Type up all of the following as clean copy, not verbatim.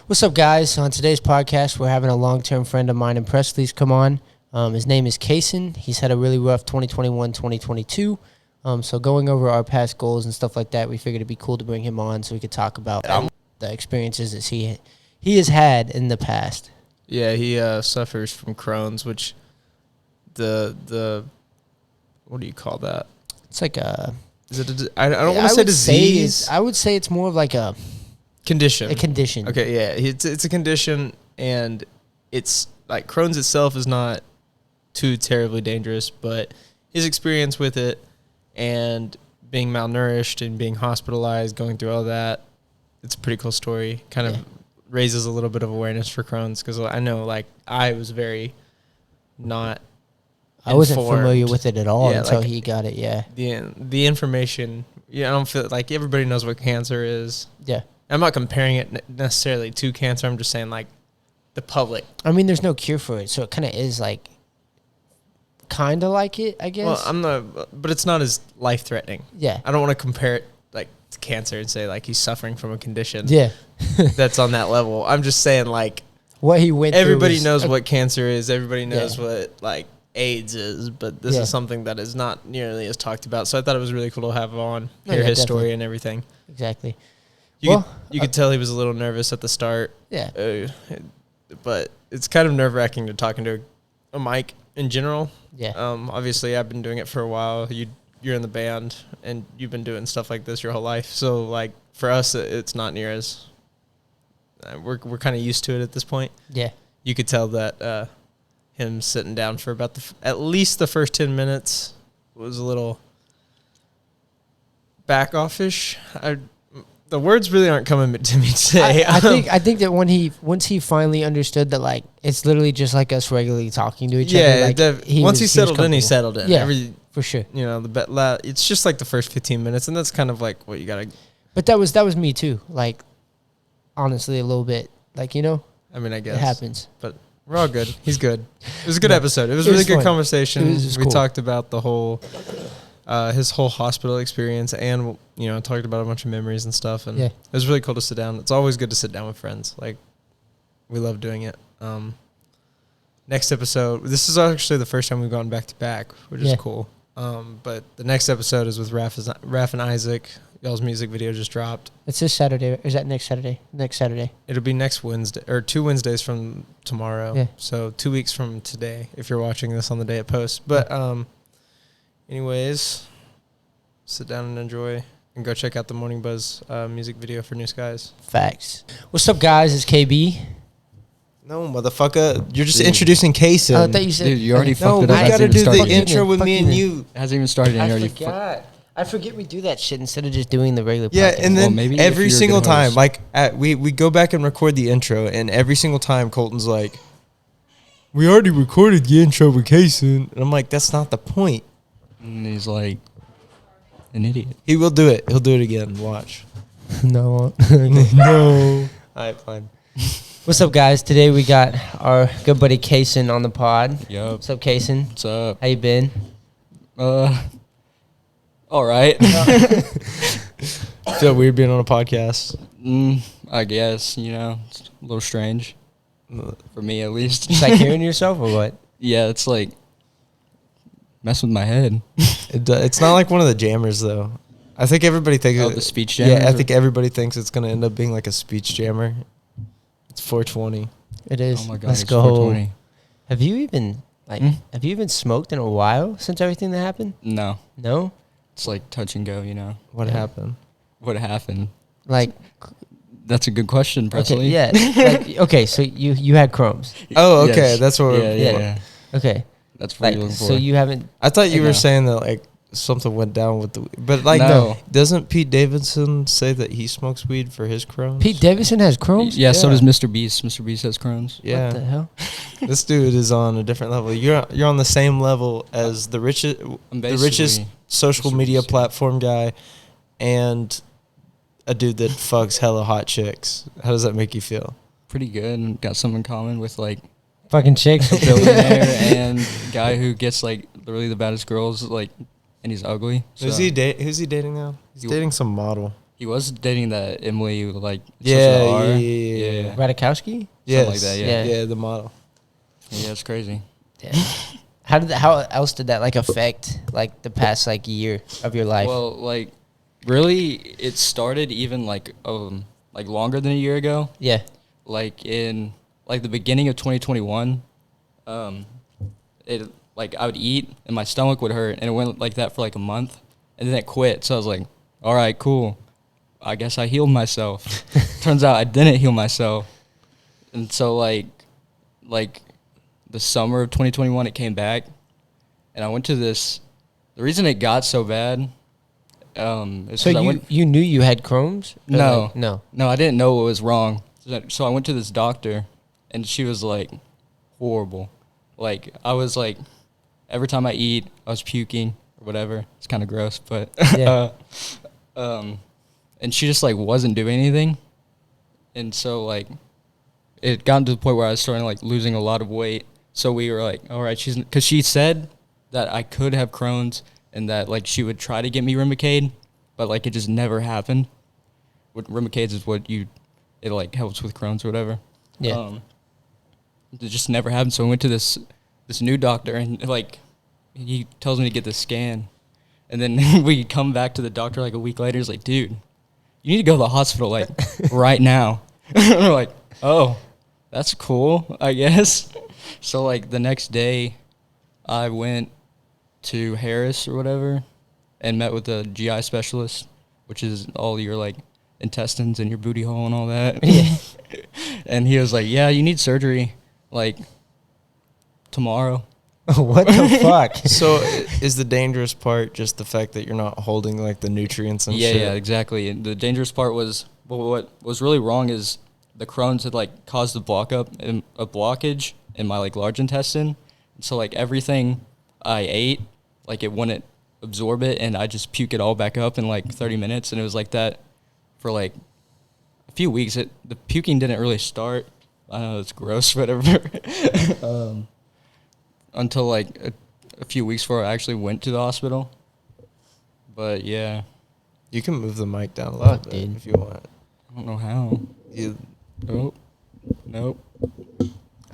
What's up, guys? On today's podcast, we're having a long-term friend of mine in Presley's come on. His name is Casen. He's had a really rough 2021, 2022. So going over our past goals and stuff like that, we figured it'd be cool to bring him on so we could talk about the experiences that he has had in the past. Yeah, he suffers from Crohn's, which the what do you call that? It's like a... Is it? I don't want to say disease. I would say it's more of like a condition. A condition. Okay, yeah, it's a condition, and it's like Crohn's itself is not too terribly dangerous, but his experience with it and being malnourished and being hospitalized, going through all that, it's a pretty cool story. Kind of raises a little bit of awareness for Crohn's, because I know, like, I was very not. I wasn't familiar with it at all until he got it. Yeah. The information. Yeah, I don't feel like everybody knows what cancer is. Yeah. I'm not comparing it necessarily to cancer. I'm just saying, like, the public. I mean, there's no cure for it, so it kind of is like, kind of like it, I guess. Well, but it's not as life threatening. Yeah. I don't want to compare it like to cancer and say like he's suffering from a condition. Yeah. That's on that level. I'm just saying, like, what he went through. Everybody knows what cancer is. Everybody knows what, like, AIDS is, but this is something that is not nearly as talked about. So I thought it was really cool to have on, hear his story and everything. Exactly. You could tell he was a little nervous at the start. Yeah. But it's kind of nerve-wracking to talking to a mic in general. Yeah. Obviously, I've been doing it for a while. You're in the band, and you've been doing stuff like this your whole life. So, like, for us, it's not near as... we're kind of used to it at this point. Yeah. You could tell that... him sitting down for about at least the first 10 minutes was a little back offish. The words really aren't coming to me today. I think that once he finally understood that, like, it's literally just like us regularly talking to each other. Like, once he settled in, he settled in. Yeah, for sure. You know, it's just like the first 15 minutes, and that's kind of like what you gotta. But that was me too. Like, honestly, a little bit. Like, you know. I mean, I guess it happens, but. We're all good. He's good. It was a good episode. It was a really good conversation. We talked about the whole, his whole hospital experience, and talked about a bunch of memories and stuff. And it was really cool to sit down. It's always good to sit down with friends. Like, we love doing it. Next episode. This is actually the first time we've gone back to back, which is cool. But the next episode is with Raph and Isaac. Y'all's music video just dropped. It's this Saturday. Or is that next Saturday? Next Saturday. It'll be next Wednesday, or 2 Wednesdays from tomorrow. Yeah. So 2 weeks from today, if you're watching this on the day it posts. But anyways, sit down and enjoy, and go check out the Morning Buzz music video for New Skies. Facts. What's up, guys? It's KB. No, motherfucker. You're just introducing Casen. I thought you said... Dude, you already fucked it up. No, we got to do the intro with me and you. It hasn't even started. I forget we do that shit instead of just doing the regular podcast. Yeah, and then maybe every single time, like, we go back and record the intro, and every single time Colton's like, we already recorded the intro with Casen. And I'm like, that's not the point. And he's like, an idiot. He will do it. He'll do it again. Watch. No. No. All right, fine. What's up, guys? Today we got our good buddy Casen on the pod. Yup. What's up, Casen? What's up? How you been? All right. Feel weird being on a podcast. I guess, it's a little strange. For me, at least. It's like hearing yourself or what? Yeah, it's like messing with my head. It's not like one of the jammers, though. I think everybody thinks... the speech jammer? Yeah, I think everybody thinks it's going to end up being like a speech jammer. It's 420. It is. Oh, my God. Let's it's go. 420. Have you even smoked in a while since everything that happened? No. No? It's like touch and go, What happened? What happened? Like... That's a good question, Presley. Okay, okay, so you had Crohn's. Oh, okay. Yes. That's what yeah. Okay. That's what you're looking for. So you haven't... I thought you were saying that, like, something went down with the... But, like, no. Doesn't Pete Davidson say that he smokes weed for his Crohn's? Pete Davidson has Crohn's? Yeah, so does Mr. Beast. Mr. Beast has Crohn's. Yeah. What the hell? This dude is on a different level. You're on the same level as the richest social media platform guy and a dude that fucks hella hot chicks. How does that make you feel? Pretty good. Got some in common with, like, fucking chicks. A billionaire and guy who gets, like, literally the baddest girls, like, and he's ugly. So. Who's he dating now? He's dating some model. He was dating that Emily, like, yeah. Radikowski? Yes. Something like that, Yeah, the model. Yeah, it's crazy. Yeah. How else did that, like, affect, like, the past, like, year of your life? Well, like, really, it started even, like longer than a year ago. Yeah. Like, in, like, the beginning of 2021, it, like, I would eat, and my stomach would hurt, and it went like that for, like, a month, and then it quit. So I was like, all right, cool. I guess I healed myself. Turns out I didn't heal myself. And so, like the summer of 2021, it came back, and I went to this. The reason it got so bad is so you knew you had Crohn's? No. No, I didn't know what was wrong. So I went to this doctor, and she was, like, horrible. Like, I was, like, every time I eat, I was puking or whatever. It's kind of gross, but yeah. And she just, like, wasn't doing anything. And so, like, it got to the point where I was starting, like, losing a lot of weight. So we were like, all right, because she said that I could have Crohn's and that, like, she would try to get me Remicade, but, like, it just never happened. What Remicade is it, like, helps with Crohn's or whatever. Yeah. It just never happened. So I went to this new doctor, and, like, he tells me to get this scan. And then we come back to the doctor, like, a week later. He's like, dude, you need to go to the hospital, like, right now. We're like, oh, that's cool, I guess. So, like, the next day, I went to Harris or whatever and met with a GI specialist, which is all your, like, intestines and your booty hole and all that. Yeah. And he was like, yeah, you need surgery, like, tomorrow. What the fuck? So is the dangerous part just the fact that you're not holding, like, the nutrients and shit? Yeah, exactly. And the dangerous part was, well, what was really wrong is the Crohn's had, like, caused a blockage in my, like, large intestine. So, like, everything I ate, like, it wouldn't absorb it, and I just puke it all back up in, like, 30 minutes. And it was like that for, like, a few weeks. The puking didn't really start. I know it's gross, whatever. Until, like, a few weeks before I actually went to the hospital. But, yeah. You can move the mic down a little bit, dude, if you want. I don't know how. Nope.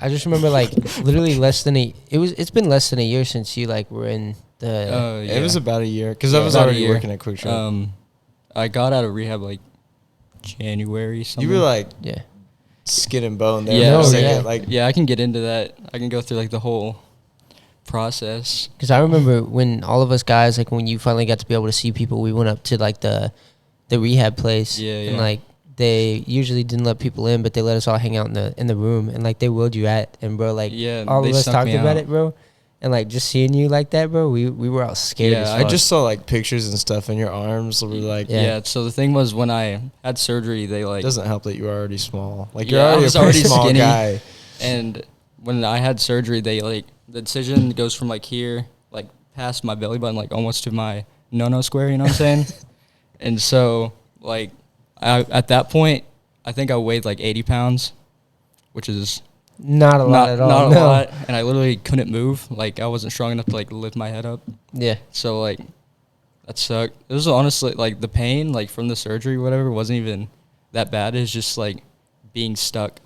I just remember, like, literally it's been less than a year since you, like, were in the... It was about a year, because I was already working at Quick Trip. I got out of rehab, like, January something. You were, like, yeah, skin and bone there. Yeah, I can get into that. I can go through, like, the whole process. Because I remember when all of us guys, like, when you finally got to be able to see people, we went up to, like, the rehab place. And, like, they usually didn't let people in, but they let us all hang out in the room, and, like, they willed you at, and, bro, like, all of us talked about it, bro. And, like, just seeing you like that, bro, we were all scared as fuck. I just saw, like, pictures and stuff, and your arms were, like... Yeah, so the thing was, when I had surgery, they, like... It doesn't help that you were already small. Like, you're already a pretty small skinny guy. And when I had surgery, they, like... The incision goes from, like, here, like, past my belly button, like, almost to my no-no square, you know what I'm saying? And so, like, at that point, I think I weighed, like, 80 pounds, which is... Not a lot at all. Not a lot. And I literally couldn't move. Like, I wasn't strong enough to, like, lift my head up. Yeah. So, like, that sucked. It was honestly, like, the pain, like, from the surgery or whatever wasn't even that bad. It's just, like, being stuck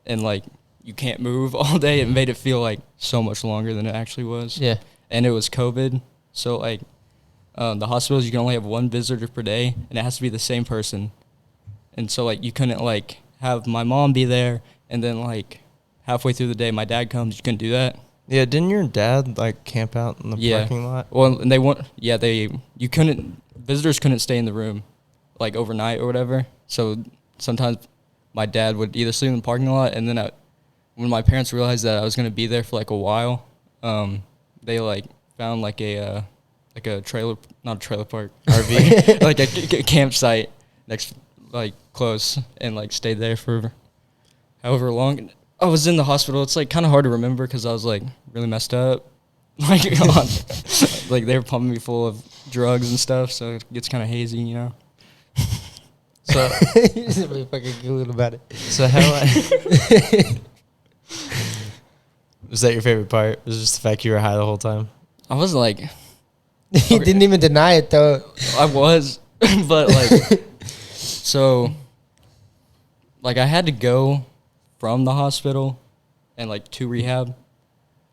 and, like, you can't move all day. It made it feel, like, so much longer than it actually was. Yeah. And it was COVID. So, like, the hospitals, you can only have one visitor per day, and it has to be the same person. And so, like, you couldn't, like, have my mom be there, and then, like, halfway through the day, my dad comes. You couldn't do that. Yeah, didn't your dad, like, camp out in the parking lot? Well, and visitors couldn't stay in the room, like, overnight or whatever. So sometimes my dad would either sleep in the parking lot, and then when my parents realized that I was going to be there for, like, a while, they, like, found, like, a trailer, not a trailer park, RV, like, a campsite next, like, close, and, like, stayed there for however long. I was in the hospital. It's, like, kind of hard to remember because I was, like, really messed up. Like, like, they were pumping me full of drugs and stuff, so it gets kind of hazy, you know? So, he's really fucking good about it. So, was that your favorite part? Was it just the fact you were high the whole time? I wasn't, like... He didn't even deny it, though. I was, but, like... So, like, I had to go from the hospital and, like, to rehab,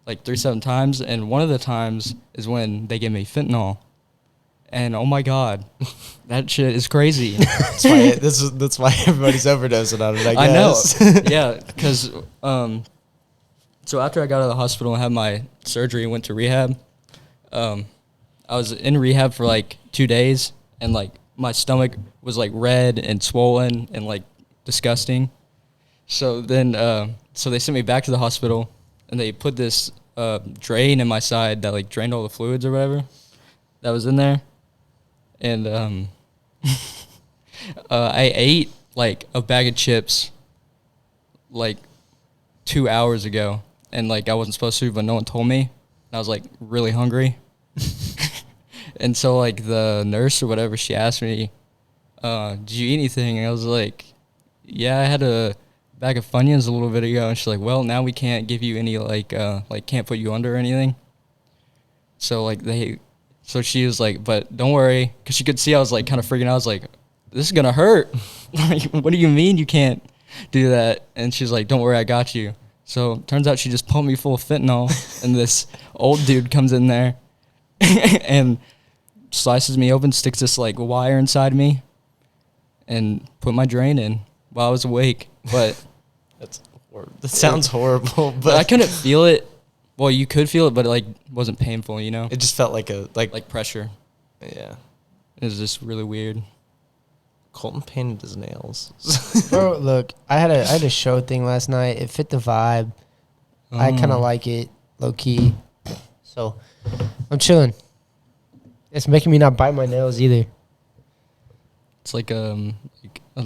like, 3-7 times. And one of the times is when they gave me fentanyl. And, oh, my God, that shit is crazy. That's why everybody's overdosing on it, I guess. I know. Yeah, because so after I got out of the hospital and had my surgery and went to rehab, I was in rehab for, like, 2 days. And, like, my stomach was, like, red and swollen and, like, disgusting. So then, so they sent me back to the hospital, and they put this drain in my side that, like, drained all the fluids or whatever that was in there. And I ate, like, a bag of chips, like, 2 hours ago. And, like, I wasn't supposed to, but no one told me. And I was, like, really hungry. And so, like, the nurse or whatever, she asked me, did you eat anything? And I was like, yeah, I had a bag of Funyuns a little bit ago. And she's like, well, now we can't give you any, like, can't put you under or anything. So, like, so she was like, but don't worry. Because she could see I was, like, kind of freaking out. I was like, this is going to hurt. Like, what do you mean you can't do that? And she's like, don't worry, I got you. So, turns out she just pumped me full of fentanyl. And this old dude comes in there and slices me open, sticks this, like, wire inside me, and put my drain in while I was awake. But that sounds horrible. But I couldn't feel it. Well, you could feel it, but it, like, wasn't painful, you know? It just felt like like pressure. Yeah. It was just really weird. Kolton painted his nails. Bro, look, I had a show thing last night. It fit the vibe. I kind of like it, low key. So I'm chilling. It's making me not bite my nails either. It's like a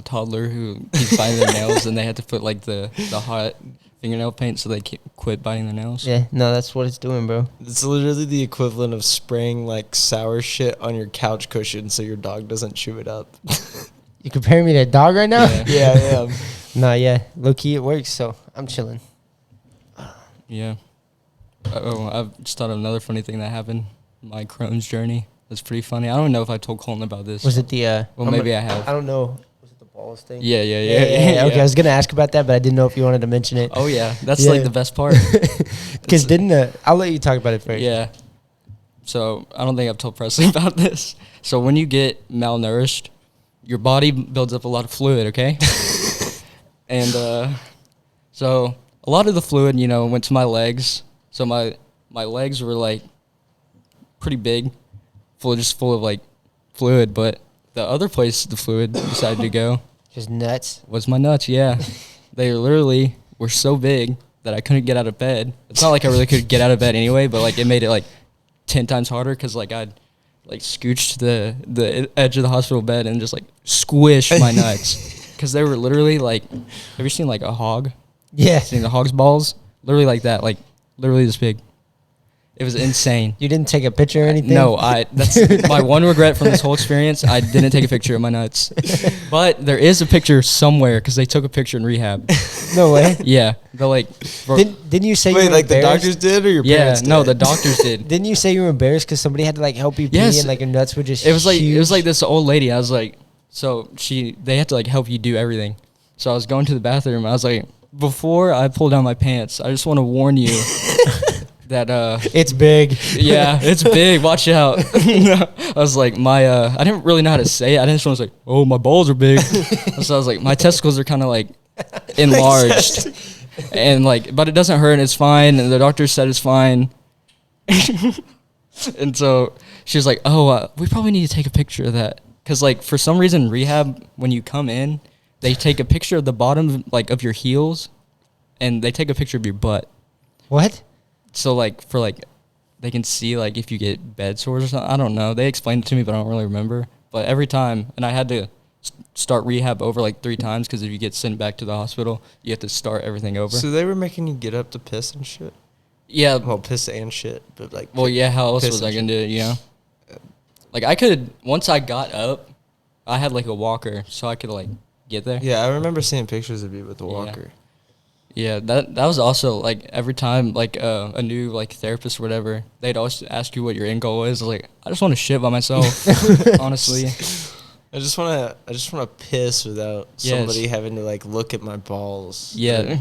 toddler who keeps biting their nails, and they had to put, like, the hot fingernail paint so they quit biting their nails. Yeah, no, that's what it's doing, bro. It's literally the equivalent of spraying, like, sour shit on your couch cushion so your dog doesn't chew it up. You comparing me to a dog right now? Yeah, I am. Nah, yeah, low key it works, so I'm chilling. Yeah. Oh, I've just thought of another funny thing that happened. My Chron's journey. That's pretty funny. I don't know if I told Kolton about this. Was it the well, maybe I have. I don't know. Was it the balls thing? Yeah. Okay, I was gonna ask about that, but I didn't know if you wanted to mention it. Oh yeah, that's like the best part. Because I'll let you talk about it first. Yeah. So I don't think I've told Presley about this. So when you get malnourished, your body builds up a lot of fluid. Okay. And so a lot of the fluid, you know, went to my legs. So my legs were, like, pretty big, full of, like, fluid. But the other place the fluid decided to go, just nuts, was my nuts. Yeah. They literally were so big that I couldn't get out of bed. It's not like I really could get out of bed anyway, but, like, it made it, like, 10 times harder because, like, I'd, like, scooched the edge of the hospital bed and just, like, squished my nuts because they were literally, like, have you seen, like, a hog? Yeah. Seen the hog's balls? Literally like that, like, literally this big. It was insane. You didn't take a picture or anything? No, that's my one regret from this whole experience. I didn't take a picture of my nuts. But there is a picture somewhere because they took a picture in rehab. No way. Yeah. They're like... Didn't you say wait, you were like the embarrassed? doctors did or your parents did? No, the doctors did. Didn't you say you were embarrassed because somebody had to, like, help you pee and, like, your nuts were just It was huge? like this old lady. I was like... So they had to, like, help you do everything. So I was going to the bathroom. I was like... Before I pull down my pants, I just want to warn you that it's big. Yeah, it's big. Watch out. I was like, I didn't really know how to say it. I didn't want to say, oh, my balls are big. So I was like, my testicles are kind of, like, enlarged, and, like, but it doesn't hurt and it's fine. And the doctor said it's fine. And so she was like, oh, we probably need to take a picture of that because, like, for some reason, rehab when you come in. They take a picture of the bottom, like, of your heels, and they take a picture of your butt. What? So, like, they can see, like, if you get bed sores or something. I don't know. They explained it to me, but I don't really remember. But every time, and I had to start rehab over, like, 3 times, because if you get sent back to the hospital, you have to start everything over. So they were making you get up to piss and shit? Yeah. Well, piss and shit, but, like... Well, yeah, how else was I going to do it, you know? Like, I could, once I got up, I had, like, a walker, so I could, like... get there. Yeah, I remember seeing pictures of you with the walker. Yeah, that was also, like, every time, like, a new, like, therapist or whatever, they'd always ask you what your end goal is. I was like, I just want to shit by myself, honestly. I just want to piss without somebody having to like look at my balls. Yeah.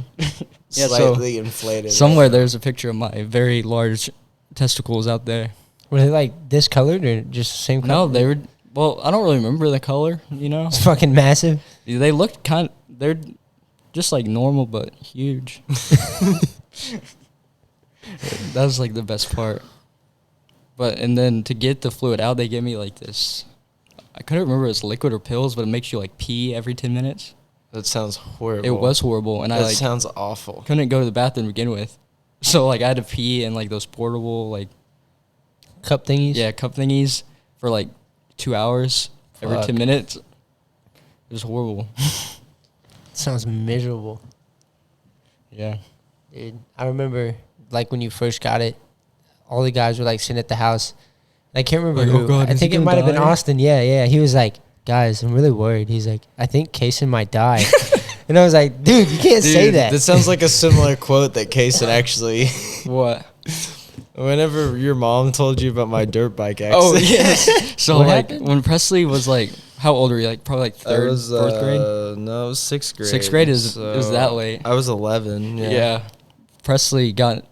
Slightly inflated. Somewhere there's a picture of my very large testicles out there. Were they like discolored or just the same color? No, they were. Well, I don't really remember the color. It's fucking massive. They looked they're just like normal but huge. That was like the best part. And then to get the fluid out, they gave me like this. I couldn't remember if it's liquid or pills, but it makes you like pee every 10 minutes. That sounds horrible. It was horrible, and that sounds awful. Couldn't go to the bathroom to begin with, so like I had to pee in like those portable like cup thingies. Yeah, cup thingies for like 2 hours every 10 minutes. It was horrible. Sounds miserable. Yeah, dude. I remember like when you first got it, all the guys were like sitting at the house. I can't remember who. Oh God, I think it might have been Austin. Yeah. He was like, guys, I'm really worried. He's like, I think Casen might die. And I was like, dude, you can't say that. That sounds like a similar quote that Casen actually. What? Whenever your mom told you about my dirt bike accident. Oh, yes. So, like, when Presley was like, how old were you? Like, probably like fourth grade? No, it was 6th grade. 6th grade is that late. I was 11, Yeah. Presley got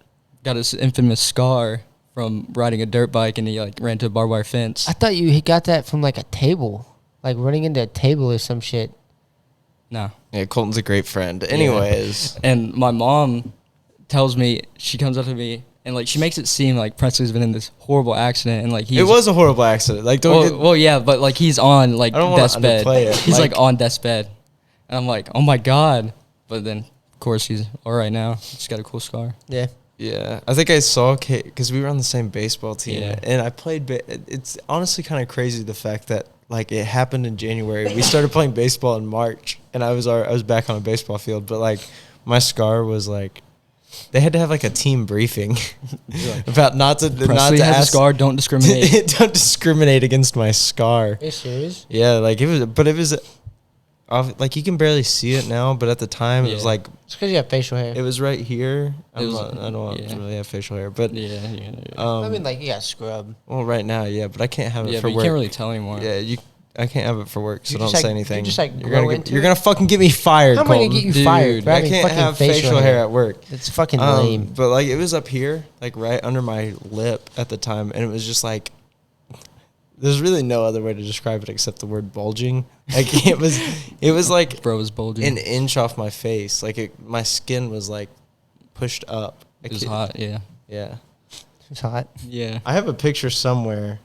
his infamous scar from riding a dirt bike, and he like ran to a barbed wire fence. I thought he got that from like a table, like running into a table or some shit. No. Yeah, Colton's a great friend. Anyways. Yeah. And my mom tells me, she comes up to me, and like she makes it seem like Presley's been in this horrible accident, and like it was a horrible accident. Like yeah, but like he's on like death's bed. He's like on death's bed, and I'm like, oh my God. But then of course he's all right now. He's got a cool scar. Yeah. Yeah, I think I saw because we were on the same baseball team, and I played. It's honestly kind of crazy the fact that like it happened in January. We started playing baseball in March, and I was back on a baseball field. But like my scar was like, they had to have like a team briefing about not to has a scar. Don't discriminate. Don't discriminate against my scar. Are you serious? Yeah, like it was. Like you can barely see it now, but at the time it was like it's because you have facial hair. It was right here. I don't really have facial hair, but I mean, like you got scrub. Well, right now, but I can't have it for work. You can't really tell anymore. Yeah, I can't have it for work, so don't say anything. You're gonna fucking get me fired. How am I gonna get you fired? I can't have facial hair at work. It's fucking lame. But like it was up here, like right under my lip at the time, and it was just like. There's really no other way to describe it except the word bulging. Like it was like bro was bulging an inch off my face. Like my skin was like pushed up. It was hot. Yeah. It's hot. Yeah. I have a picture somewhere.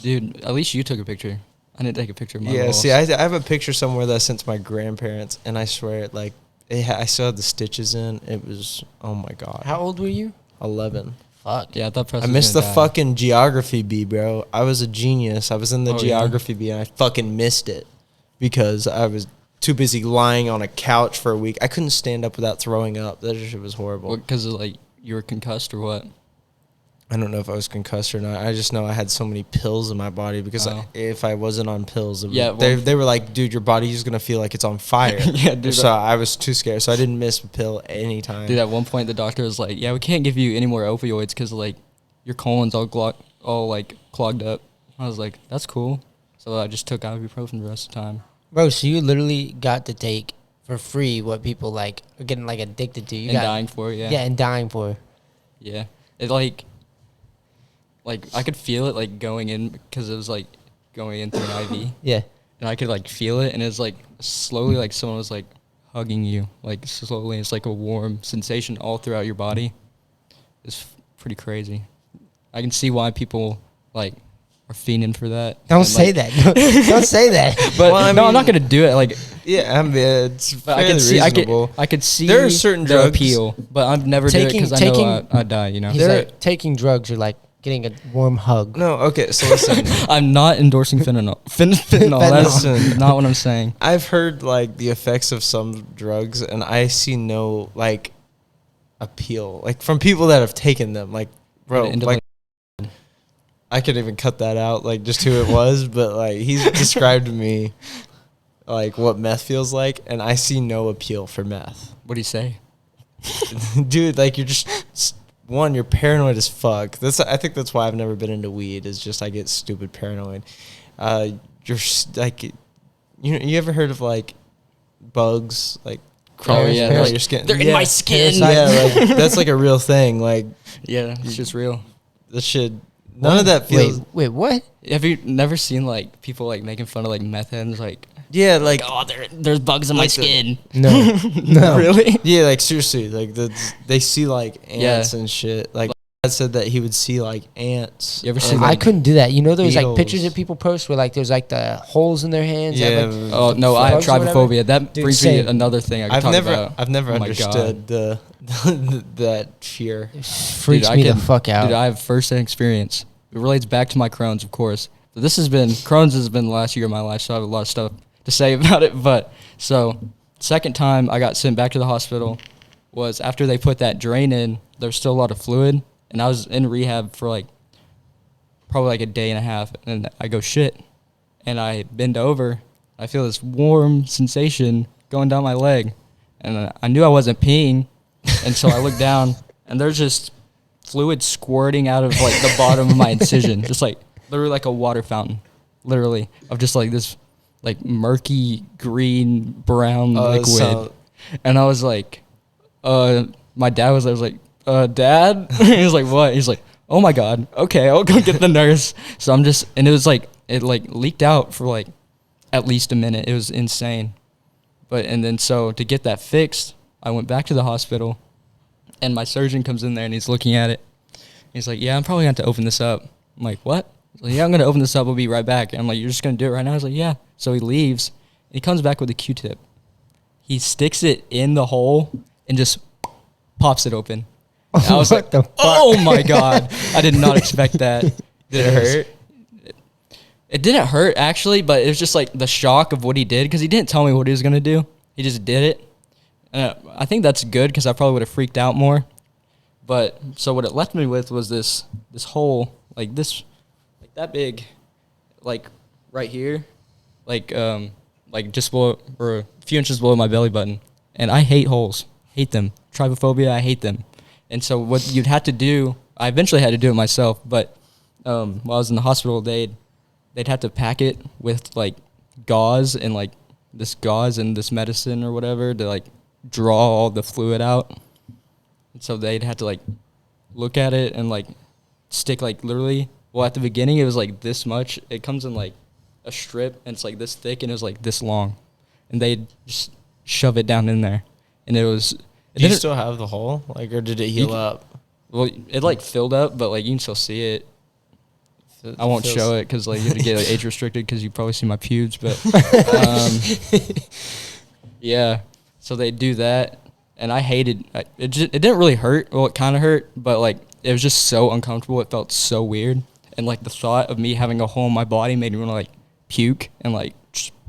Dude, at least you took a picture. I didn't take a picture of my balls. See, I have a picture somewhere that I sent to my grandparents, and I swear like I still had the stitches in. It was oh my God. How old were you? 11. Fuck. Yeah, I thought I missed the fucking geography bee, bro. I was a genius. I was in the geography bee, and I fucking missed it because I was too busy lying on a couch for a week. I couldn't stand up without throwing up. That shit was horrible. Because like you were concussed or what? I don't know if I was concussed or not. I just know I had so many pills in my body because if I wasn't on pills, they were like, dude, your body's going to feel like it's on fire. Yeah, dude. So I was too scared. So I didn't miss a pill anytime. Dude, at one point the doctor was like, yeah, we can't give you any more opioids because like your colon's all clogged up. I was like, that's cool. So I just took ibuprofen the rest of the time. Bro, so you literally got to take for free what people like are getting like addicted to. Dying for, yeah. Yeah, and dying for. Yeah. It like I could feel it like going in because it was like going in through an IV. Yeah. And I could like feel it, and it's like slowly like someone was like hugging you, like slowly. It's like a warm sensation all throughout your body. It's pretty crazy. I can see why people like are fiending for that. Don't say that. Don't say that. But I'm not gonna do it. Like it's fairly reasonable. I could see there are certain drugs appeal, but I've never do it because I know I'd die. You know, he's like taking drugs or like getting a warm hug. No, okay, so listen. I'm not endorsing fentanyl. Fentanyl. That's not what I'm saying. I've heard like the effects of some drugs, and I see no like appeal, like from people that have taken them. Like, bro, like I could even cut that out, like just who it was, but like he's described to me like what meth feels like, and I see no appeal for meth. What do you say, dude? Like you're just. One, you're paranoid as fuck. I think that's why I've never been into weed. Is just I get stupid paranoid. You're like you ever heard of like bugs like crawling on your skin? They're in my skin. Yeah, like that's like a real thing. Like it's just real. That shit. None of that feels. Wait, what? Have you never seen like people like making fun of like meth heads? Like oh, there's bugs in my skin. No, no, really? Yeah, like seriously, like they see like ants and shit. Like I said that he would see like ants. You ever see? I couldn't do that. You know, there's beetles. like pictures that people post where like there's like the holes in their hands. Yeah. Like, oh no, I have trypophobia. That brings me another thing I could talk about. I've never understood that fear. It freaks me the fuck out. Dude, I have first-hand experience. It relates back to my Crohn's, of course. So Crohn's has been the last year of my life, so I have a lot of stuff to say about it. But so second time I got sent back to the hospital was after they put that drain in. There was still a lot of fluid, and I was in rehab for like probably like a day and a half, and I go shit, and I bend over. I feel this warm sensation going down my leg, and I knew I wasn't peeing, and so I looked down, and there's just fluid squirting out of like the bottom of my incision, just like literally like a water fountain, literally of just like this like murky green brown liquid. And I was like, my dad was there. I was like, Dad? He was like, what? He's like, oh my God, okay, I'll go get the nurse. So I'm just, and it was like, it like leaked out for like at least a minute. It was insane. And then so to get that fixed, I went back to the hospital, and my surgeon comes in there and he's looking at it. He's like, yeah, I'm probably going to have to open this up. I'm like, what? He's like, yeah, I'm going to open this up. We'll be right back. And I'm like, you're just going to do it right now? I was like, yeah. So he leaves, and he comes back with a Q-tip. He sticks it in the hole and just pops it open. And I was like, oh my God. I did not expect that. Did it hurt? It didn't hurt, actually, but it was just like the shock of what he did, because he didn't tell me what he was going to do. He just did it. And I think that's good, because I probably would have freaked out more. But so what it left me with was this hole, like this, like that big, like right here, like just below, or a few inches below my belly button. And I hate holes, hate them. Trypophobia, I hate them. And so what you'd have to do, I eventually had to do it myself, but while I was in the hospital, they'd have to pack it with like gauze and this medicine or whatever to like draw all the fluid out. And so they'd have to like look at it and like stick like literally, well, at the beginning it was like this much. It comes in like a strip, and it's like this thick, and it was like this long, and they'd just shove it down in there. And it was, do you still have the hole, like, or did it heal up? Well, it like filled up, but like you can still see it. I won't show it because like you have to get like, age restricted, because you probably see my pubes. But yeah, so they do that, and I hated it. It didn't really hurt. Well, it kind of hurt, but like it was just so uncomfortable. It felt so weird, and like the thought of me having a hole in my body made me want to like puke and like.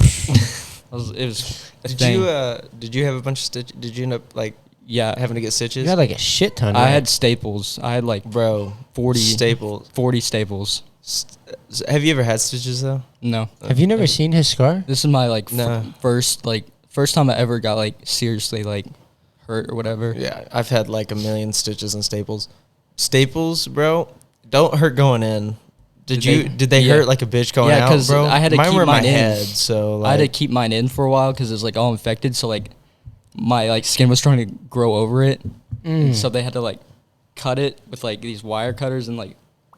It was. Did you have a bunch of stitches? Did you end up like? Yeah, having to get stitches. You had like a shit ton. I had staples. I had like 40 staples. Have you ever had stitches though? No. Have you never seen his scar? This is my like first time I ever got like seriously like hurt or whatever. Yeah, I've had like a million stitches and staples. Staples, bro, don't hurt going in. Did they hurt like a bitch going out, bro? I had to keep mine in. Head, so like, I had to keep mine in for a while because it was like all infected. So like my like skin was trying to grow over it, so they had to like cut it with like these wire cutters and like.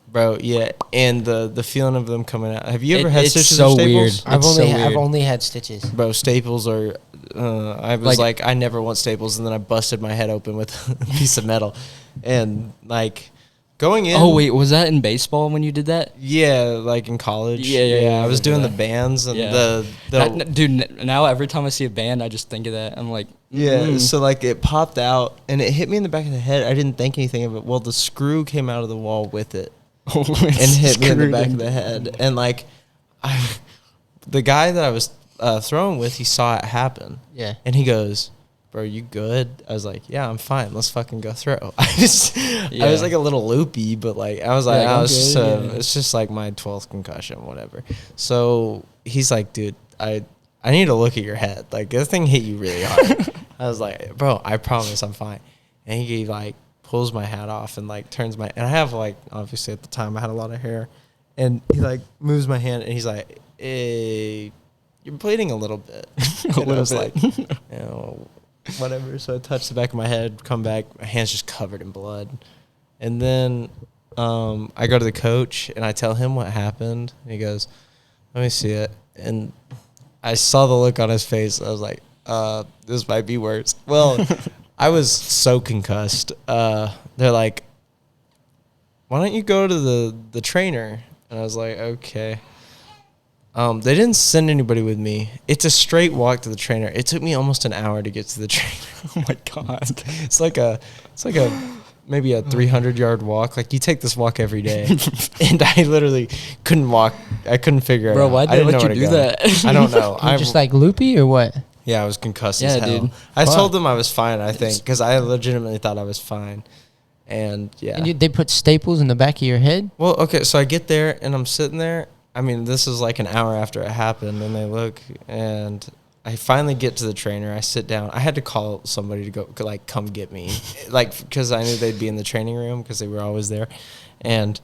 Bro, yeah, and the feeling of them coming out. Have you ever had stitches so or staples? Weird. I've only had stitches. Bro, staples are. I was like, I never want staples, and then I busted my head open with a piece of metal, and like going in. Oh wait, was that in baseball when you did that? Yeah, like in college. Yeah. I was doing the bands and dude. Now every time I see a band, I just think of that. I'm like, So like it popped out and it hit me in the back of the head. I didn't think anything of it. Well, the screw came out of the wall with it. And hit me in the back of the head. And like, the guy that I was throwing with, he saw it happen. Yeah. And he goes, "Bro, you good?" I was like, "Yeah, I'm fine. Let's fucking go throw." I was like a little loopy, but like I was like, it's just like my 12th concussion, whatever. So he's like, "Dude, I need to look at your head. Like this thing hit you really hard." I was like, "Bro, I promise I'm fine." And he like pulls my hat off and like turns my, and I have like, obviously at the time I had a lot of hair, and he like moves my hand and he's like, "Hey, you're bleeding a little bit. A little bit. Like, whatever. So I touched the back of my head, come back, my hand's just covered in blood. And then I go to the coach, and I tell him what happened. And he goes, let me see it. And I saw the look on his face. I was like, this might be worse. Well, I was so concussed. They're like, why don't you go to the trainer? And I was like, okay. They didn't send anybody with me. It's a straight walk to the trainer. It took me almost an hour to get to the trainer. Oh my God. It's like a maybe a 300-yard walk. Like, you take this walk every day. And I literally couldn't walk. I couldn't figure it out. Bro, why'd they let you do that? I don't know. You're just like loopy or what? Yeah, I was concussed as hell. Dude. I told them I was fine, I think, because I legitimately thought I was fine. And, yeah. And they put staples in the back of your head? Well, okay, so I get there, and I'm sitting there. I mean, this is like an hour after it happened, and they look, and I finally get to the trainer. I sit down. I had to call somebody to go, like, come get me, like, because I knew they'd be in the training room because they were always there. And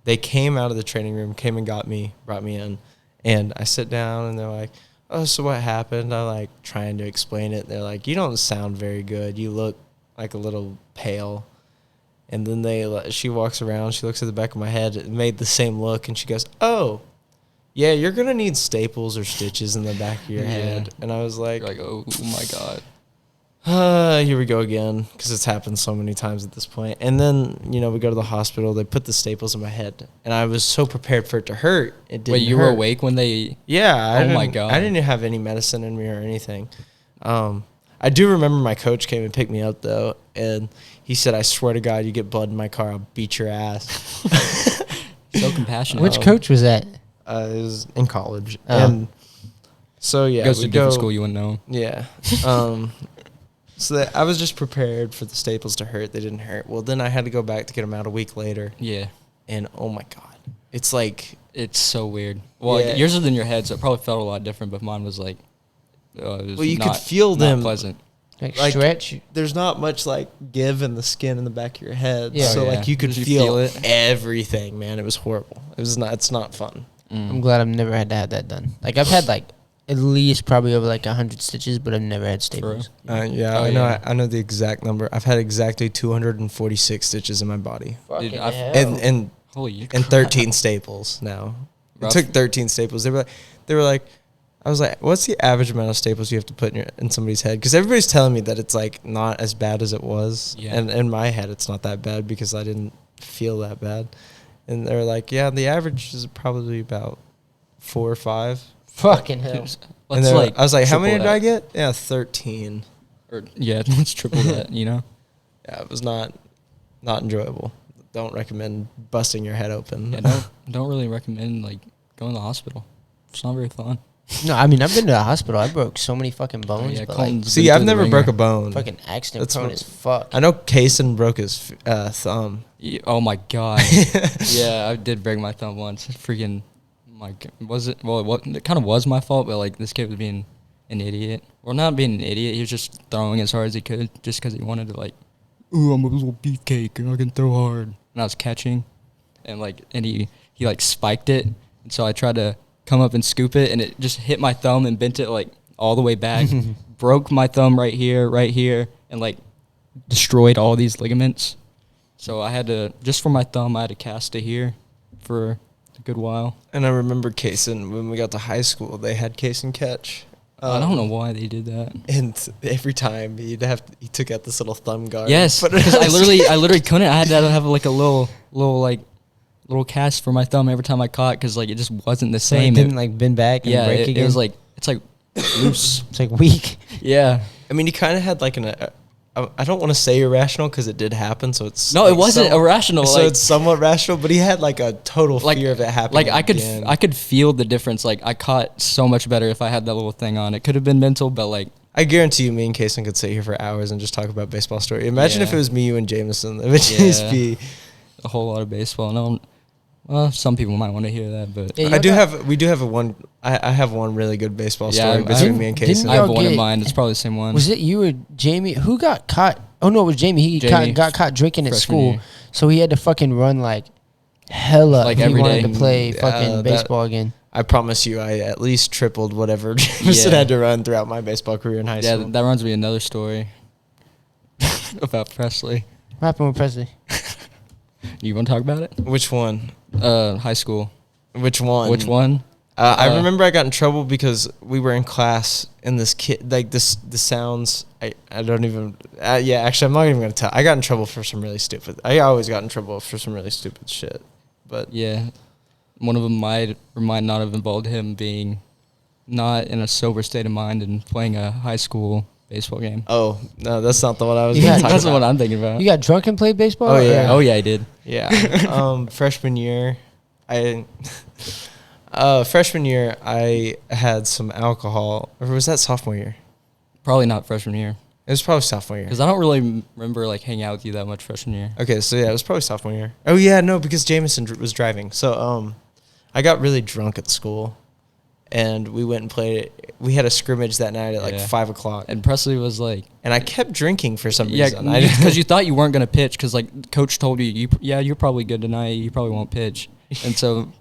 they came out of the training room, came and got me, brought me in, and I sit down, and they're like, oh, so what happened? I'm, like, trying to explain it. They're like, you don't sound very good. You look like a little pale. And then she walks around, she looks at the back of my head, it made the same look, and she goes, oh, yeah, you're going to need staples or stitches in the back of your head. And I was like, you're like, oh my God. Here we go again, because it's happened so many times at this point. And then, we go to the hospital, they put the staples in my head, and I was so prepared for it to hurt. It didn't Wait, you hurt. were awake when they... Yeah. Oh my God. I didn't have any medicine in me or anything. I do remember my coach came and picked me up, though, and he said, I swear to God, you get blood in my car, I'll beat your ass. So compassionate. Which coach was that? It was in college. Oh. And so, yeah. Goes to a different school, you wouldn't know. Yeah. So I was just prepared for the staples to hurt. They didn't hurt. Well, then I had to go back to get them out a week later. Yeah. And, oh, my God. It's like... It's so weird. Well, yeah. yours was in your head, so it probably felt a lot different, but mine was like... you could feel them. Pleasant. Like stretch. stretch? There's not much, like, give in the skin in the back of your head. Yeah. So, yeah. like, you could Did you feel feel it? everything, man. It was horrible. It's not fun. I'm glad I've never had to have that done. Like, I've had, like, at least probably over, like, 100 stitches, but I've never had staples. Yeah, Oh, I know. yeah. I know the exact number. I've had exactly 246 stitches in my body. Fucking Dude, hell. And Holy and 13 staples now. Rough. It took 13 staples. They were like, I was like, what's the average amount of staples you have to put in somebody's head? Because everybody's telling me that it's like not as bad as it was. Yeah. And in my head, it's not that bad because I didn't feel that bad. And they're like, yeah, the average is probably about 4 or 5. Fucking hell. And Let's I was like, how triple many did that. I get? Yeah, 13. Or, yeah, let's triple that, Yeah, it was not enjoyable. Don't recommend busting your head open. Yeah, don't really recommend, like, going to the hospital. It's not very fun. No, I mean, I've been to the hospital. I broke so many fucking bones. Yeah, but like, Colton's See, been I've through the never ringer. broke a bone. fucking accident That's prone what- as fuck. I know Casen broke his thumb. Oh my God. Yeah, I did break my thumb once. Freaking, it kind of was my fault, but like this kid was being an idiot. Well, not being an idiot. He was just throwing as hard as he could, just because he wanted to like, ooh, I'm a little beefcake and I can throw hard. And I was catching, and he like spiked it, and so I tried to come up and scoop it, and it just hit my thumb and bent it like all the way back, broke my thumb right here, and like destroyed all these ligaments. So I had to, just for my thumb, I had to cast it here for a good while. And I remember Casen, when we got to high school, they had Casen catch. I don't know why they did that. And every time he took out this little thumb guard. Yes, But because I literally couldn't. I had to have like a little cast for my thumb every time I caught, because like it just wasn't the So same. it didn't like bend back and break it again. was like it's like loose. It's like weak. Yeah. I mean, he kind of had like I don't want to say irrational because it did happen, so it's... No, like it wasn't irrational. So like, it's somewhat rational, but he had like a total fear of it happening Like again. I could feel the difference. Like I caught so much better if I had that little thing on. It could have been mental, but like... I guarantee you, me and Casen could sit here for hours and just talk about baseball story. Imagine if Yeah. it was me, you, and Jameson. It would just be... a whole lot of baseball. No, well, some people might want to hear that, but Yeah, we do have I have one really good baseball Yeah, story between me and didn't Casen. I have y'all one in get- mind. It's probably the same one. Was it you or Jamie? Who got caught? Oh, no, it was Jamie. He Jamie, got caught drinking at freshman school. year. So he had to fucking run like hella Like if he every wanted day. to play Yeah, fucking that- baseball again. I promise you, I at least tripled whatever Jameson had to run throughout my baseball career in high school. Yeah, that reminds me of another story about Presley. What happened with Presley? You want to talk about it? Which one? High school. Which one? Which one? I remember I got in trouble because we were in class and this kid, like the sounds, I don't even, actually I'm not even going to tell. I got in trouble for some really stupid, I always got in trouble for some really stupid shit. But yeah, one of them might or might not have involved him being not in a sober state of mind and playing a high school baseball game. Oh, no, that's not the one I was going to talk That's about. the one I'm thinking about. You got drunk and played baseball? Oh, yeah. Oh, yeah, I did. Yeah. Freshman year, I had some alcohol. Or was that sophomore year? Probably not freshman year. It was probably sophomore year. Because I don't really remember, like, hanging out with you that much freshman year. Okay, so yeah, it was probably sophomore year. Oh, yeah, no, because Jameson was driving. So I got really drunk at school, and we went and played. We had a scrimmage that night at, like, 5 o'clock. And Presley was, like... And I kept drinking for some reason. Yeah, because you thought you weren't going to pitch, because, like, coach told you, you're probably good tonight, you probably won't pitch. And so...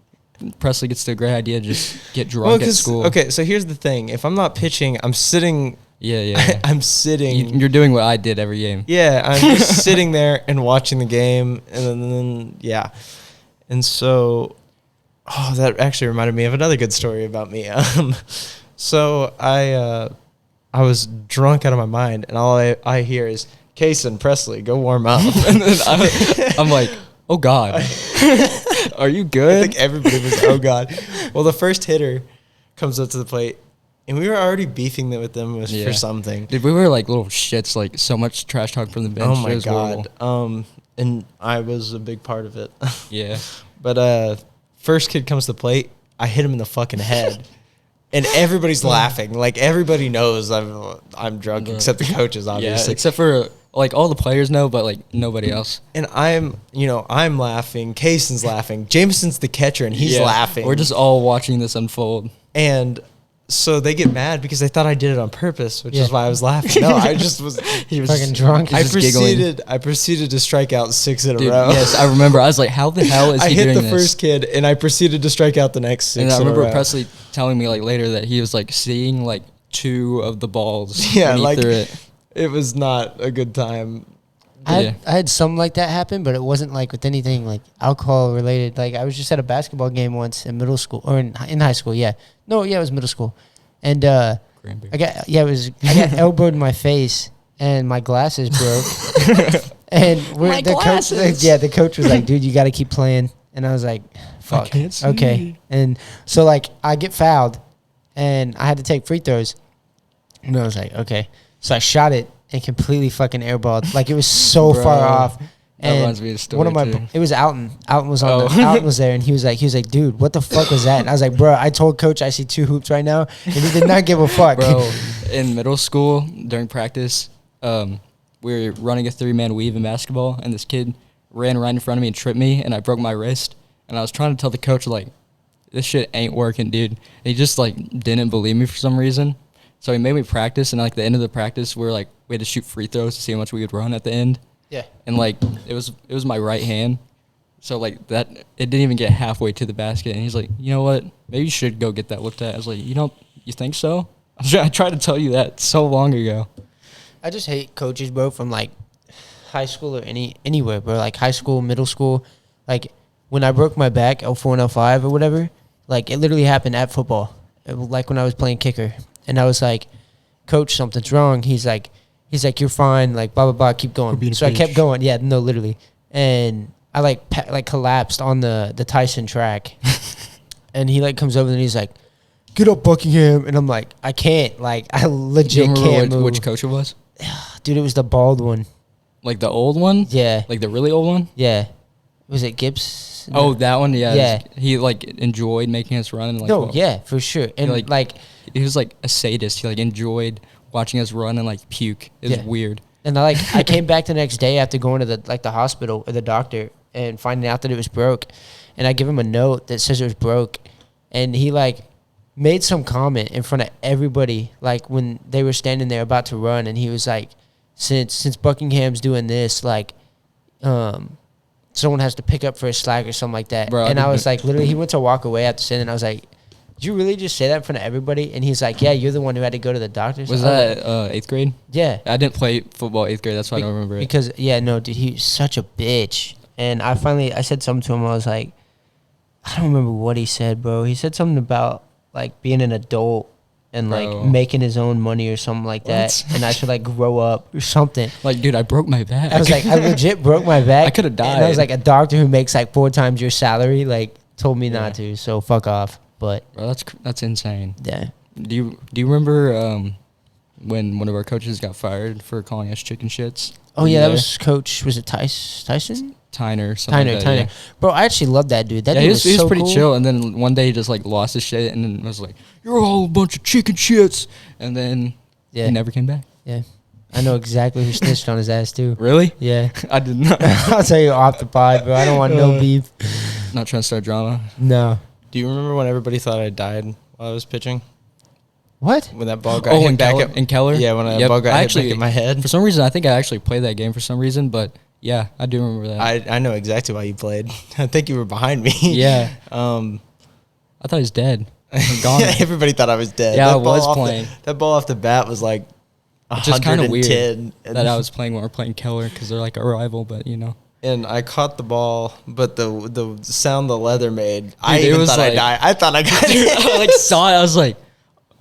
Presley gets the great idea to just get drunk at school. Okay, so here's the thing. If I'm not pitching, I'm sitting. Yeah. I'm sitting. You're doing what I did every game. Yeah, I'm just sitting there and watching the game. And then yeah. And so, that actually reminded me of another good story about me. So I was drunk out of my mind, and all I hear is, Casen, Presley, go warm up. And then I'm like, oh, God. Are you good? I think everybody was, oh, God. Well, the first hitter comes up to the plate, and we were already beefing with them for something. Dude, we were like little shits, like so much trash talk from the bench. Oh, my God. And I was a big part of it. Yeah. But first kid comes to the plate, I hit him in the fucking head. And everybody's laughing. Like, everybody knows I'm drunk, except the coaches, obviously. Yeah, except for... Like, all the players know, but, like, nobody else. And I'm laughing. Casen's laughing. Jameson's the catcher, and he's laughing. We're just all watching this unfold. And so they get mad because they thought I did it on purpose, which is why I was laughing. No, I just was... He was fucking drunk. I proceeded to strike out 6 in a row. Yes, I remember. I was like, how the hell is he doing this? I hit the first kid, and I proceeded to strike out the next 6 in a row. And I remember Presley telling me, like, later that he was, like, seeing, like, 2 of the balls. Yeah, when he like... threw it. It was not a good time. I had something like that happen, but it wasn't like with anything like alcohol related. Like I was just at a basketball game once in middle school or in high school. Yeah, it was middle school, and I got elbowed in my face and my glasses broke. And the coach was like, "Dude, you got to keep playing." And I was like, "Fuck, I can't see. Okay." And so like I get fouled, and I had to take free throws, and I was like, "Okay." So I shot it and completely fucking airballed. Like it was so far off. That reminds me of a story it was Alton. Alton was Alton was there, and he was like, dude, what the fuck was that? And I was like, bro, I told coach I see 2 hoops right now, and he did not give a fuck. Bro, in middle school during practice, we were running a 3-man weave in basketball, and this kid ran right in front of me and tripped me, and I broke my wrist. And I was trying to tell the coach, like, this shit ain't working, dude. And he just like didn't believe me for some reason. So he made me practice, and like the end of the practice, we had to shoot free throws to see how much we would run at the end. Yeah. And like it was my right hand, so like that it didn't even get halfway to the basket. And he's like, you know what? Maybe you should go get that looked at. I was like, you think so? I tried to tell you that so long ago. I just hate coaches, bro, from like high school or anywhere, bro. Like high school, middle school. Like when I broke my back, L4 and L5 or whatever, like it literally happened at football. Like when I was playing kicker. And I was like, coach, something's wrong. He's like, you're fine. Like, blah, blah, blah, keep going. So I kept going. Yeah, no, literally. And I like collapsed on the Tyson track. And he like comes over and he's like, get up, Buckingham. And I'm like, I can't. Like, I legit can't move. Which coach it was? Dude, it was the bald one. Like the old one? Yeah. Like the really old one? Yeah. Was it Gibbs? Oh, that one? Yeah. Yeah. He like enjoyed making us run. And, like, no, yeah, for sure. And he was like a sadist. He like enjoyed watching us run and like puke. It was weird. And I came back the next day after going to the hospital or the doctor and finding out that it was broke. And I give him a note that says it was broke. And he like made some comment in front of everybody, like when they were standing there about to run. And he was like, since Buckingham's doing this, like, someone has to pick up for a slack or something like that. Bro, and I was like, literally, he went to walk away after saying that. And I was like, did you really just say that in front of everybody? And he's like, yeah, you're the one who had to go to the doctor. Was that 8th grade? Yeah. I didn't play football 8th grade. That's why I don't remember it. Because, dude, he's such a bitch. And I said something to him. I was like, I don't remember what he said, bro. He said something about, like, being an adult and, like, making his own money or something like that. And I should, like, grow up or something. Like, dude, I broke my back. I was like, I legit broke my back. I could have died. And I was like, a doctor who makes, like, 4 times your salary, like, told me not to. So, fuck off. But bro, that's insane. Yeah. Do you remember when one of our coaches got fired for calling us chicken shits? Oh yeah, that was Coach. Was it Tyson? Tyner. Tyner. Yeah. Bro, I actually love that dude. That dude he was so pretty cool. chill. And then one day he just like lost his shit and then was like, "You're all a bunch of chicken shits." And then he never came back. Yeah. I know exactly who snitched on his ass too. Really? Yeah. I did not. I'll tell you off the pod, bro. I don't want no beef. Not trying to start drama. No. Do you remember when everybody thought I died while I was pitching? What? When that ball got hit back in Keller? Yeah, when that ball got hit back in my head. For some reason, I think I actually played that game for some reason, but yeah, I do remember that. I know exactly why you played. I think you were behind me. Yeah. I thought he was dead. Gone. Yeah, everybody thought I was dead. Yeah, I was playing. That ball off the bat was like 110. It's just kind of weird that I was playing when we're playing Keller because they're like a rival, but you know. And I caught the ball, but the sound the leather made, dude, I thought I died. I thought I got it. I like saw it. I was like,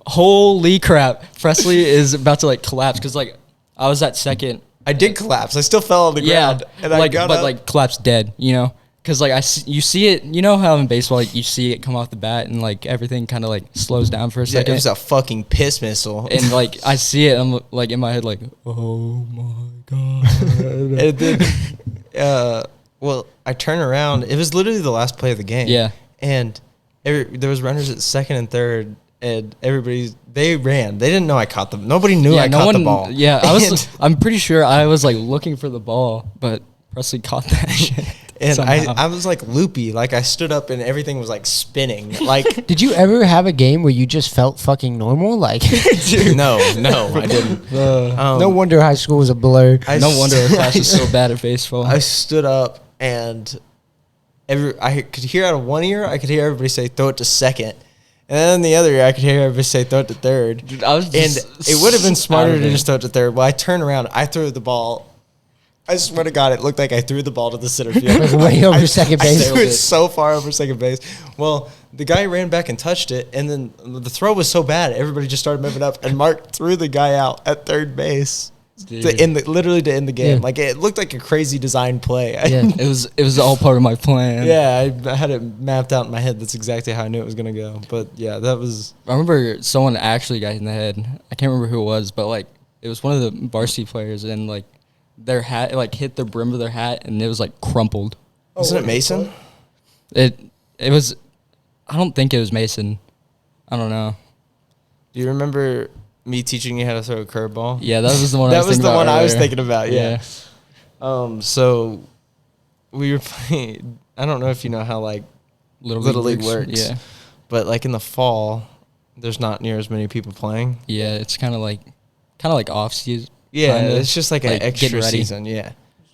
holy crap. Presley is about to like collapse because like I was at second. I did collapse. I still fell on the ground. And like, I got but up. like collapsed dead, you know? Because like you see it, you know how in baseball like you see it come off the bat and like everything kind of like slows down for a second. It was a fucking piss missile. And like I see it, I'm like in my head like, oh my god. And then, well, I turn around. It was literally the last play of the game. Yeah. And there was runners at second and third, and they ran. They didn't know I caught them. Nobody knew I caught the ball. Yeah, I'm pretty sure I was like looking for the ball, but Presley caught that shit. And I was like loopy. Like I stood up and everything was like spinning. Like, did you ever have a game where you just felt fucking normal? Like, no, I didn't. No wonder high school was a blur. No wonder our class was so bad at baseball. I stood up and I could hear out of one ear. I could hear everybody say, "Throw it to second." And then the other ear, I could hear everybody say, "Throw it to third." Dude, it would have been smarter to just throw it to third. Well, I turned around. I threw the ball. I swear to God, it looked like I threw the ball to the center field. Like way over second base. I threw it so far over second base. Well, the guy ran back and touched it, and then the throw was so bad, everybody just started moving up, and Mark threw the guy out at third base literally to end the game. Yeah. Like it looked like a crazy design play. Yeah, it was all part of my plan. Yeah, I had it mapped out in my head. That's exactly how I knew it was gonna go. But yeah, that was. I remember someone actually got in the head. I can't remember who it was, but like it was one of the varsity players, and like. Their hat like hit the brim of their hat and it was like crumpled. Wasn't it Mason? It was. I don't think it was Mason. I don't know. Do you remember me teaching you how to throw a curveball? Yeah, that was the one. That was the one I was thinking about. Yeah. So we were playing. I don't know if you know how like Little League works. Yeah. But like in the fall, there's not near as many people playing. Yeah, it's kind of like off season. Yeah, it's just like an extra season. Yeah,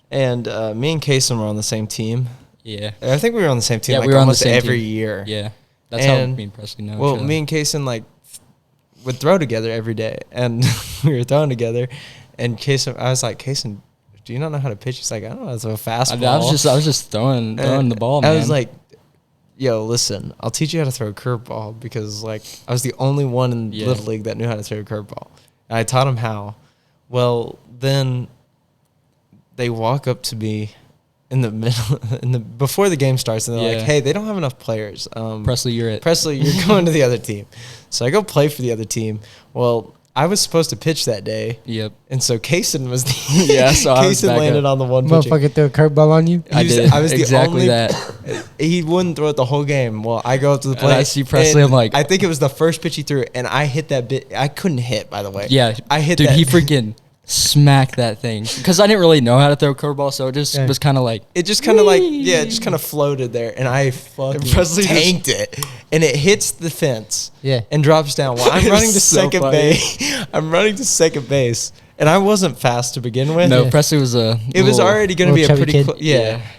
and me and Casen were on the same team. Yeah, I think we were on the same team. Yeah, like we were almost on the same every team. year. Yeah, that's how me and Presley know. Well, me and Casen like would throw together every day, and we were throwing together. And Casen, I was like, Casen, do you not know how to pitch? He's like, I don't know how to throw a fastball. I was just throwing the ball. Man. I was like, yo, listen, I'll teach you how to throw a curveball because like I was the only one in Little League that knew how to throw a curveball. And I taught him how. Well, then they walk up to me in the middle, before the game starts, and they're like, "Hey, they don't have enough players. Presley, you're going to the other team." So I go play for the other team. Well, I was supposed to pitch that day. Yep. And so Casen was Casen landed on the one. Motherfucker threw a curveball on you. I did. I was exactly the only that. He wouldn't throw it the whole game. Well, I go up to the plate. And I see Presley. I'm like, I think it was the first pitch he threw, and I hit that bit. I couldn't hit, by the way. Yeah, I hit. Dude, that. he freaking smacked that thing because I didn't really know how to throw a curveball, so it just was kind of like it just kind of floated there, and I fucking tanked it, and it hits the fence, and drops down. Well, I'm running to second base. I'm running to second base, and I wasn't fast to begin with. No, Presley was It was already going to be a pretty.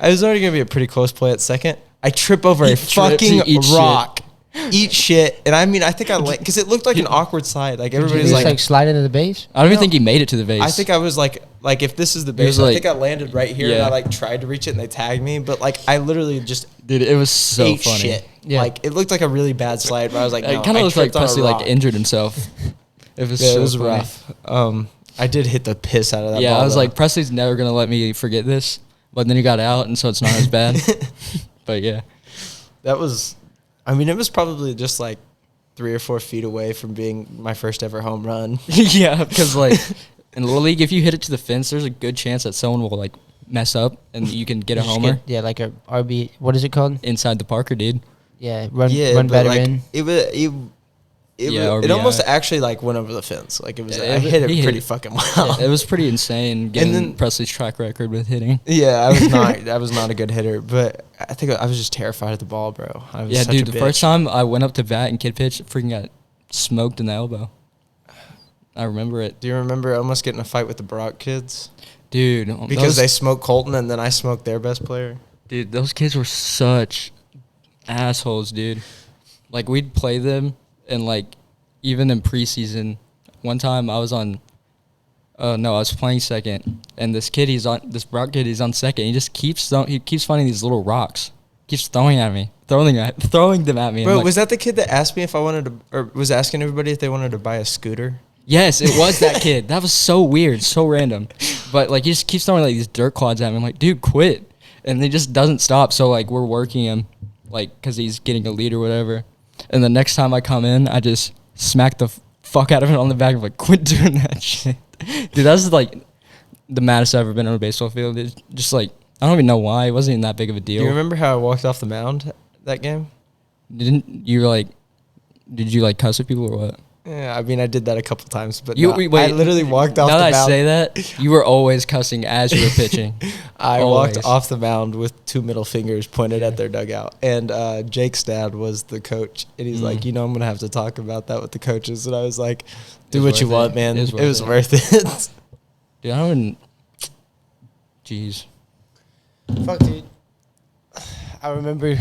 I was already going to be a pretty close play at second. I trip over a fucking rock. eat shit. And I mean, I think because it looked like an awkward slide. Like everybody's like slide into the base. I don't even think he made it to the base. I think I was like if this is the base, I think I landed right here and I like tried to reach it and they tagged me. But like I literally just it was so ate funny. Shit. Yeah. Like it looked like a really bad slide, but I was like, it kind of looked like Presley like injured himself. It was so it was funny. Rough. I did hit the piss out of that. Yeah, ball, I was though. like, Presley's never gonna let me forget this. But then he got out, and so it's not as bad. But yeah, that was. I mean, it was probably just like 3 or 4 feet away from being my first ever home run. Yeah, because like in Little League, if you hit it to the fence, there's a good chance that someone will like mess up and you can get a homer. Like a RB. What is it called? Inside the Parker, dude. Yeah, run better like, in. It almost actually like went over the fence. Like it was, I hit it pretty fucking well. Yeah, it was pretty insane getting Presley's track record with hitting. Yeah, I was not a good hitter, but I think I was just terrified of the ball, bro. I was such dude, a the bitch. first time I went up to bat and kid pitch, freaking got smoked in the elbow. I remember it. Do you remember almost getting a fight with the Brock kids? Dude, because they smoked Kolton and then I smoked their best player. Dude, those kids were such assholes, dude. Like we'd play them. And, like, even in preseason, one time I was I was playing second. And this Brock kid, he's on second. He just keeps finding these little rocks. Keeps throwing them at me. Bro, was that the kid that asked me if I wanted to, or was asking everybody if they wanted to buy a scooter? Yes, it was that kid. That was so weird, so random. But, like, he just keeps throwing, like, these dirt clods at me. I'm like, dude, quit. And he just doesn't stop. So, like, we're working him, like, because he's getting a lead or whatever. And the next time I come in, I just smack the fuck out of it on the back. I'm like, quit doing that shit. Dude, that's like the maddest I've ever been on a baseball field. It's just like, I don't even know why. It wasn't even that big of a deal. Do you remember how I walked off the mound that game? Did you like cuss at people or what? Yeah, I mean, I did that a couple times, but I I literally walked off the mound. Now that I say that, you were always cussing as you were pitching. I walked off the mound with 2 middle fingers pointed at their dugout. And Jake's dad was the coach. And he's like, I'm going to have to talk about that with the coaches. And I was like, do what you want, man. It was worth it. Dude, I wouldn't. Jeez. Fuck, dude. I remember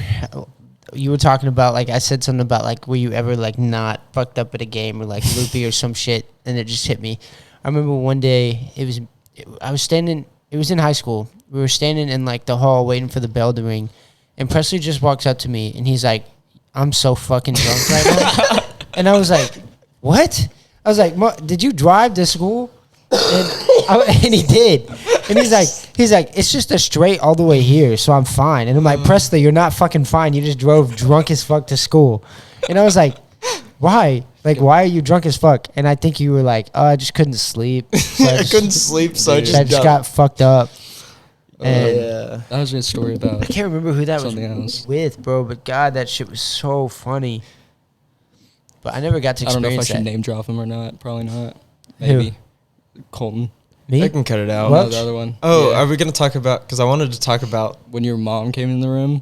you were talking about, like, I said something about, like, were you ever, like, not fucked up at a game or, like, loopy or some shit, and it just hit me. I remember one day, it was in high school. We were standing in, like, the hall waiting for the bell to ring, and Presley just walks up to me, and he's like, I'm so fucking drunk right now. And I was like, what? I was like, did you drive to school? And he did. And he's like, it's just a straight all the way here, so I'm fine. And I'm like, Presley, you're not fucking fine. You just drove drunk as fuck to school. And I was like, why? Like, why are you drunk as fuck? And I think you were like, oh, I just couldn't sleep. So I couldn't sleep, so I just got fucked up. And yeah. That was a good story about. I can't remember who that was else. with, bro. But God, that shit was so funny. But I never got to experience that. I don't know if I should name drop him or not. Probably not. Maybe. Who? Colton. Me? I can cut it out. No, the other one. Oh, yeah. Are we going to talk about, because I wanted to talk about. When your mom came in the room.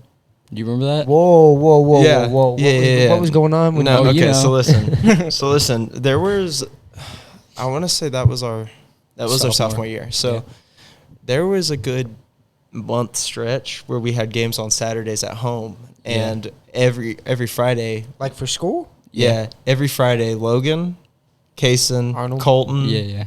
Do you remember that? Whoa. Yeah. What was going on? No, okay, you know. so listen. There was, I want to say that was our sophomore year. So there was a good month stretch where we had games on Saturdays at home. And every Friday. Like for school? Yeah. Every Friday, Logan, Casen, Arnold, Kolton. Yeah.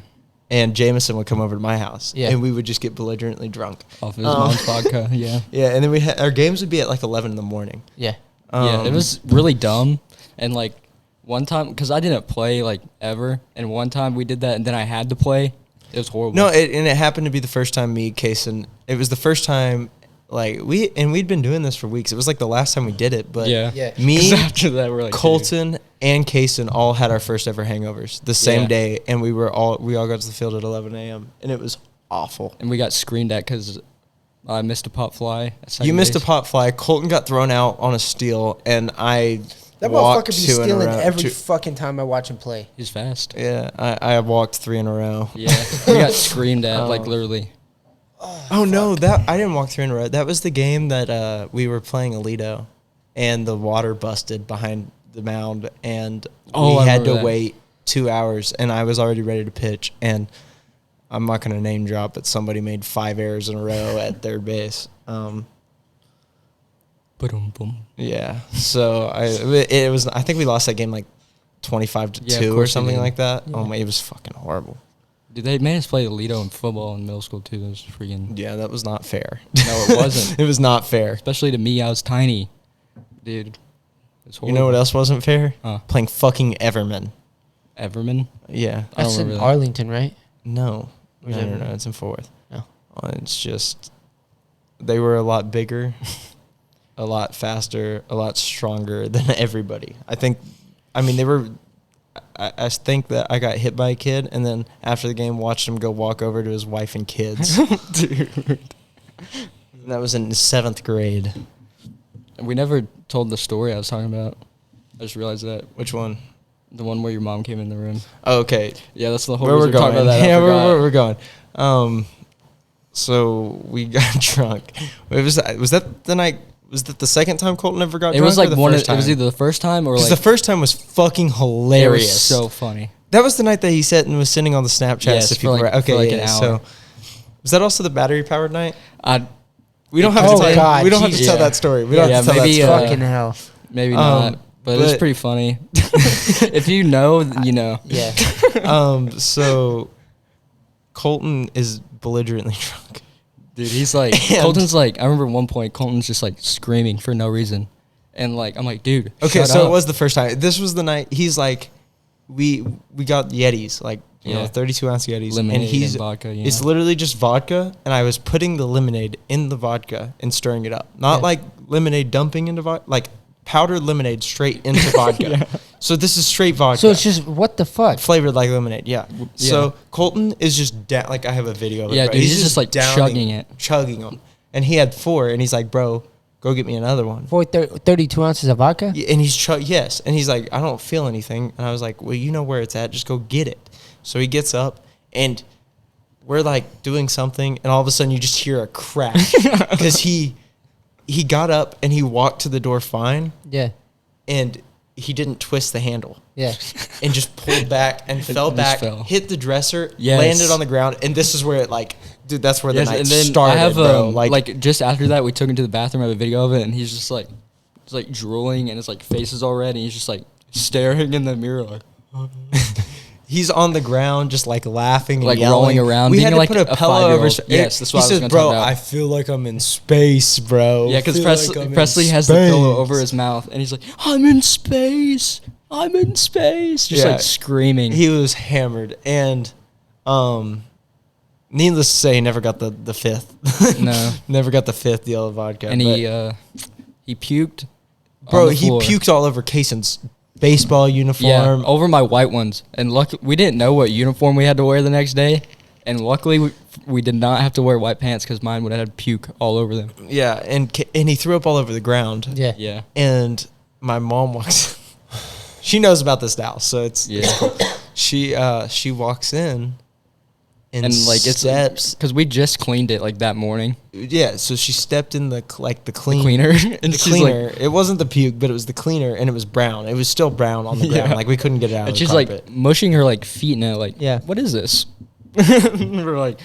And Jameson would come over to my house, yeah. and we would just get belligerently drunk off his mom's vodka. Yeah, yeah, and then our games would be at like 11 in the morning. Yeah, it was really dumb. And like one time, because I didn't play like ever, and one time we did that, and then I had to play. It was horrible. No, it happened to be the first time me, Casen. It was the first time. Like we'd been doing this for weeks. It was like the last time we did it, but me, after that, we're like Kolton and Casen all had our first ever hangovers the same day, and we all got to the field at 11 a.m. and it was awful. And we got screamed at because I missed a pop fly. You missed a pop fly. Kolton got thrown out on a steal, and I that walked motherfucker be stealing every fucking time I watch him play. He's fast. Yeah, I walked 3 in a row. Yeah, we got screamed at like literally. Oh no, that I didn't walk 3 in a row. That was the game that we were playing Alito, and the water busted behind the mound, and we had to wait 2 hours, and I was already ready to pitch, and I'm not going to name drop, but somebody made 5 errors in a row at third base. Yeah. So I think we lost that game like 25-2 or something like that. Yeah. Oh my, it was fucking horrible. Dude, they made us play Lido in football in middle school too. That was freaking. Yeah, that was not fair. No, it wasn't. It was not fair. Especially to me, I was tiny. Dude. You know what else wasn't fair? Playing fucking Everman. Everman? Yeah. That's in Arlington, right? No. No, it's in Fort Worth. No. It's just, they were a lot bigger, a lot faster, a lot stronger than everybody. I think that I got hit by a kid, and then after the game, watched him go walk over to his wife and kids. Dude. That was in 7th grade. We never told the story I was talking about. I just realized that. Which one? The one where your mom came in the room. Oh, okay. Yeah, that's the whole where reason we're talking about that. Yeah, where we're going. So we got drunk. Was that the night? Was that the second time Kolton ever got drunk? It was like it was either the first time or like. The first time was fucking hilarious. It was so funny. That was the night that he sat and was sitting on the Snapchat. Yes, so people for like an hour. So was that also the battery powered night? We don't have to tell. God, we don't have to tell that story. We don't have to tell maybe, that story. Fucking hell. Maybe not. But it's pretty funny. If you know, you know. Yeah. So Kolton is belligerently drunk. Dude, he's like, Kolton's like, I remember one point, Kolton's just like screaming for no reason. And like, I'm like, dude, okay, shut so up. it was the first time. This was the night, he's like, we got Yetis, like, you know, 32-ounce Yetis. Lemonade and and vodka, you know? It's literally just vodka, and I was putting the lemonade in the vodka and stirring it up. Not like lemonade dumping into vodka, like powdered lemonade straight into vodka. So this is straight vodka. So it's just, what the fuck? Flavored like lemonade, yeah. So Kolton is just, like, I have a video of it. Yeah, bro. dude, he's just like chugging them. And he had 4, and he's like, bro, go get me another one. 32 ounces of vodka? Yeah, and he's yes. And he's like, I don't feel anything. And I was like, well, you know where it's at. Just go get it. So he gets up, and we're like doing something, and all of a sudden you just hear a crash because he got up and he walked to the door fine. Yeah. And he didn't twist the handle. Yeah. And just pulled back and fell back, hit the dresser, landed on the ground, and this is where it like, dude, that's where the night and then started, I have, bro. Like just after that, we took him to the bathroom, I have a video of it, and he's just like, drooling, and his like face is all red, and he's just like staring in the mirror like. He's on the ground, just like laughing and like yelling. rolling around. We had to like put a pillow over. Yes, that's what he says, "Bro, I feel like I'm in space, bro." Yeah, because Presley has the pillow over his mouth, and he's like, "I'm in space. I'm in space." Just like screaming. He was hammered, and needless to say, he never got the 5th. No, never got the 5th yellow vodka. And he puked. Bro, he puked all over Casen's baseball uniform. Yeah, over my white ones. And we didn't know what uniform we had to wear the next day. And luckily, we did not have to wear white pants because mine would have had puke all over them. Yeah, and he threw up all over the ground. Yeah. Yeah. And my mom walks. She knows about this now, so it's cool. She walks in. And like steps, because we just cleaned it like that morning. Yeah, so she stepped in the cleaner, and the cleaner. It wasn't the puke, but it was the cleaner, and it was brown. It was still brown on the ground, like we couldn't get it out. And of she's the carpet. Like mushing her like feet in it, like, yeah, what is this? We're like,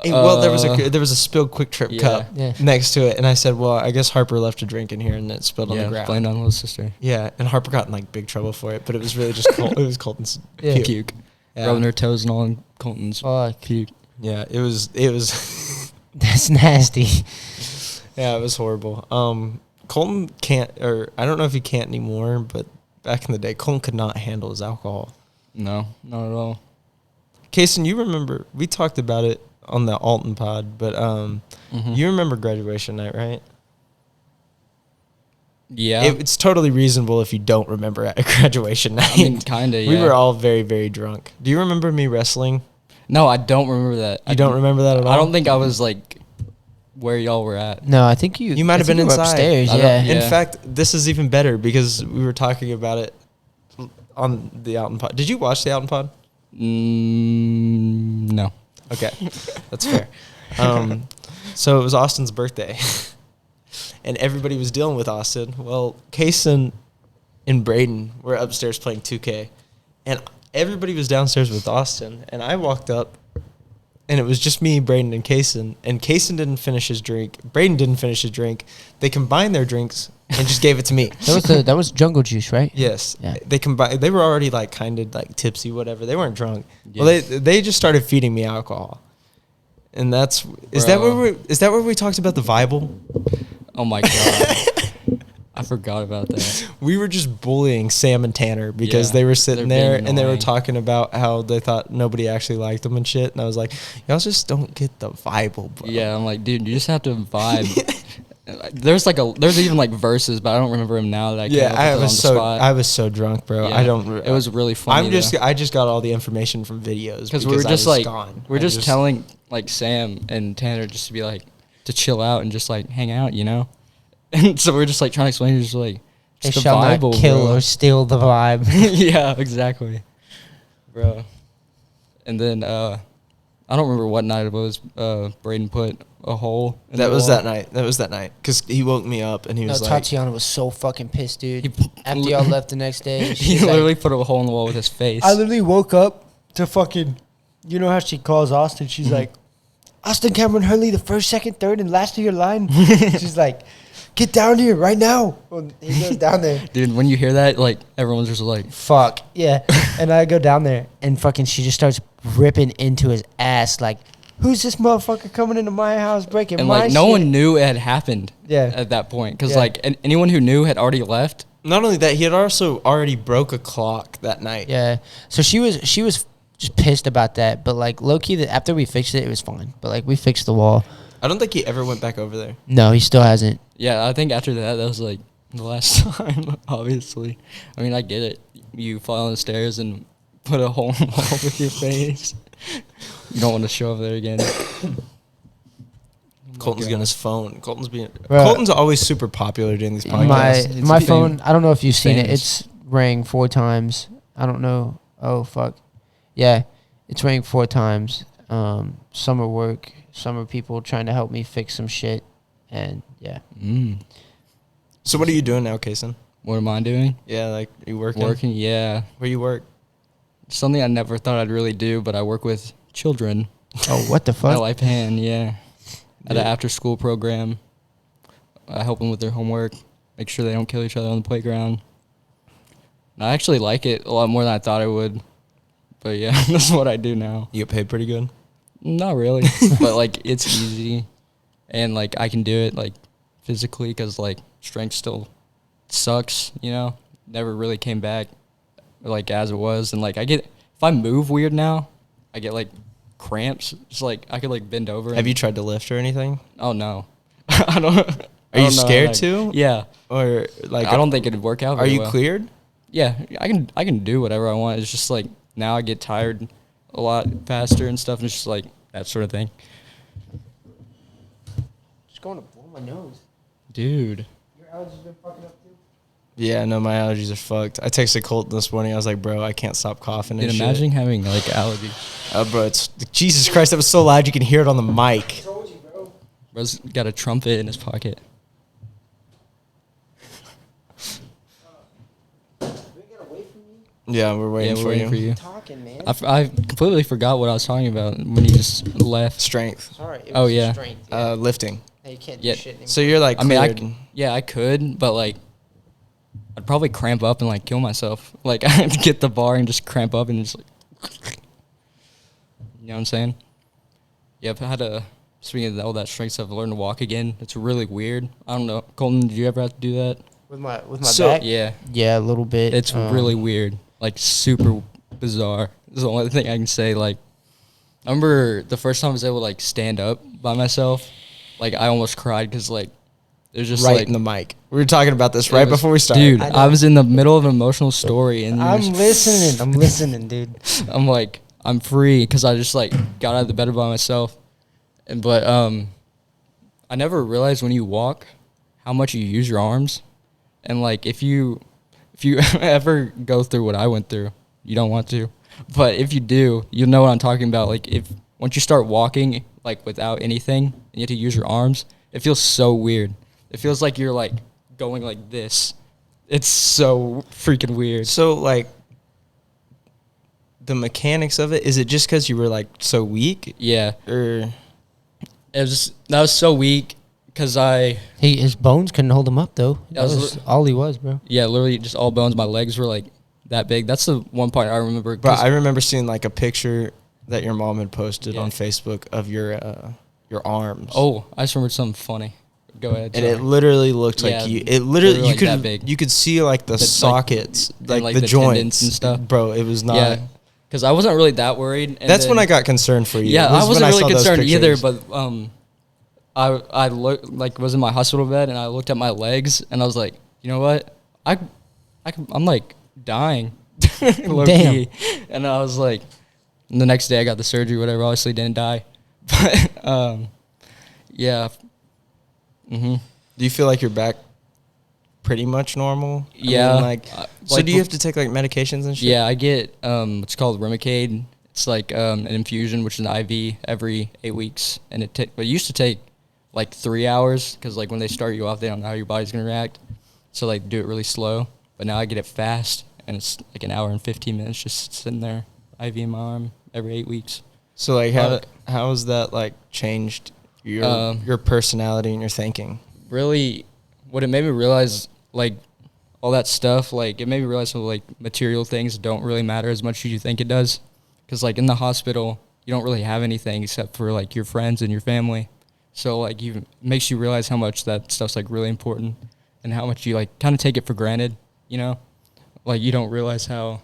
well, there was a spilled Quick Trip cup next to it, and I said, well, I guess Harper left a drink in here, and it spilled on the ground. Blamed on little sister. Yeah, and Harper got in like big trouble for it, but it was really just it was Colton's puke. Yeah. Rubbing her toes and all in Colton's puke. Yeah, it was. That's nasty. Yeah, it was horrible. Kolton can't, or I don't know if he can't anymore, but back in the day, Kolton could not handle his alcohol. No, not at all. Casen, you remember, we talked about it on the Alton pod, but you remember graduation night, right? Yeah. It's totally reasonable if you don't remember at graduation night. I mean, kind of, yeah. We were all very, very drunk. Do you remember me wrestling? No, I don't remember that. You don't remember that at all? I don't think I was like where y'all were at. No, I think you might have been inside. Upstairs, yeah. In fact, this is even better because we were talking about it on the Alton pod. Did you watch the Alton pod? No. Okay, that's fair. So it was Austin's birthday, and everybody was dealing with Austin. Well, Casen and Braden were upstairs playing 2K, and everybody was downstairs with Austin, and I walked up, and it was just me, Braden, and Casen didn't finish his drink. Braden didn't finish his drink. They combined their drinks, and just gave it to me. That was jungle juice, right? Yes. Yeah. They combined. They were already like kind of like tipsy, whatever. They weren't drunk. Yeah. Well, they just started feeding me alcohol, and is that where we talked about the Bible? Oh my god. I forgot about that. We were just bullying Sam and Tanner because they were sitting there and they were talking about how they thought nobody actually liked them and shit. And I was like, y'all just don't get the Bible, bro. Yeah, I'm like, dude, you just have to vibe. There's even like verses, but I don't remember them now. That I was so drunk, bro. Yeah, it was really funny. I just got all the information from videos because we were just like gone. Just telling like Sam and Tanner just to be like to chill out and just like hang out, you know. And so we're just like trying to explain, just like they shall not kill or steal the vibe. Yeah, exactly, bro. And then I don't remember what night it was. Braden put a hole. That was that night. Because he woke me up and he was like, Tatiana was so fucking pissed, dude. After y'all left the next day, he literally put a hole in the wall with his face. I literally woke up to fucking, you know how she calls Austin? She's like, Austin Cameron Hurley, the first, second, third, and last of your line. She's like, get down here right now. Well, he goes down there. Dude, when you hear that, like, everyone's just like, fuck. Yeah. And I go down there, and fucking she just starts ripping into his ass, like, who's this motherfucker coming into my house breaking my shit? And, like, no one knew it had happened at that point. Because, like, anyone who knew had already left. Not only that, he had also already broke a clock that night. Yeah. So she was just pissed about that. But, like, low-key, after we fixed it, it was fine. But, like, we fixed the wall. I don't think he ever went back over there. No, he still hasn't. Yeah, I think after that was like the last time, obviously. I mean, I get it. You fall on the stairs and put a hole in the wall with your face. You don't want to show up there again. Colton's getting his phone. Colton's always super popular during these podcasts. My phone, I don't know if you've seen it. It's rang 4 times. I don't know. Oh, fuck. Yeah, it's rang 4 times. Summer work. Summer people trying to help me fix some shit, and yeah. So what are you doing now, Casen? What am I doing? Yeah, like, are you working? Working, yeah. Where you work? Something I never thought I'd really do, but I work with children. Oh, what the fuck? At Pan, yeah. At an after-school program. I help them with their homework, make sure they don't kill each other on the playground. And I actually like it a lot more than I thought I would. But yeah, that's what I do now. You get paid pretty good? Not really, but like it's easy, and like I can do it like physically because like strength still sucks, you know. Never really came back like as it was, and like if I move weird now, I get like cramps. It's like I could like bend over. Have you tried to lift or anything? Oh no, I don't. Are you scared to? Yeah. Or like I don't think it'd work out. Are you cleared? Yeah, I can do whatever I want. It's just like now I get tired a lot faster and stuff, and it's just like that sort of thing. Just going to blow my nose. Dude. Your allergies been fucking up too? Yeah, no, my allergies are fucked. I texted Colton this morning. I was like, bro, I can't stop coughing and shit. Imagine having like allergies. Bro, it's Jesus Christ, that was so loud you can hear it on the mic. I told you, bro. Bro's got a trumpet in his pocket. Yeah, we're waiting for you. Talking, man. I completely forgot what I was talking about when you just left. Strength. Sorry. Oh, yeah. Strength, yeah. Lifting. You can't do shit anymore. So you're like, I could, but like, I'd probably cramp up and like kill myself. Like, I'd get the bar and just cramp up and just like, you know what I'm saying? Yeah, I've had speaking of all that strength stuff, I learned to walk again. It's really weird. I don't know. Colton, did you ever have to do that? With my back? Yeah. Yeah, a little bit. It's really weird. Like, super bizarre. It's the only thing I can say. Like, I remember the first time I was able to, like, stand up by myself. Like, I almost cried because, like, it was just, right in the mic. We were talking about this right before we started. Dude, I was in the middle of an emotional story. And I'm listening, dude. I'm like, I'm free because I just, like, got out of the bed by myself. But I never realized when you walk how much you use your arms. And, like, if you ever go through what I went through, you don't want to. But if you do, you'll know what I'm talking about. Like, once you start walking, like, without anything, and you have to use your arms, it feels so weird. It feels like you're, like, going like this. It's so freaking weird. So, like, the mechanics of it, is it just because you were, like, so weak? Yeah. Or... That was so weak Because his bones couldn't hold him up though. That was all he was, bro. Yeah, literally just all bones. My legs were like that big. That's the one part I remember. But I remember seeing like a picture that your mom had posted on Facebook of your arms. Oh, I just remembered something funny. Go ahead. And it literally looked like you. It literally you could see like the sockets, like the joints and stuff. Bro, it was not. Yeah, because I wasn't really that worried. And that's when I got concerned for you. Yeah, I wasn't really concerned either. But I looked like was in my hospital bed and I looked at my legs and I was like, you know what, I'm like dying. Low Damn. Key. And I was like, the next day I got the surgery. Whatever. Obviously didn't die. But yeah. Mm-hmm. Do you feel like you're back pretty much normal? Yeah. I mean, so do you have to take like medications and shit? Yeah, I get what's called Remicade. It's like an infusion, which is an IV every 8 weeks, and it used to take like 3 hours because like when they start you off, they don't know how your body's gonna react, so like do it really slow. But now I get it fast, and it's like an hour and 15 minutes just sitting there, IV in my arm every 8 weeks. So like how has that like changed your personality and your thinking? Really, what it made me realize, like all that stuff, like it made me realize how like material things don't really matter as much as you think it does. Because like in the hospital, you don't really have anything except for like your friends and your family. So like it makes you realize how much that stuff's like really important and how much you like kind of take it for granted, you know? Like you don't realize how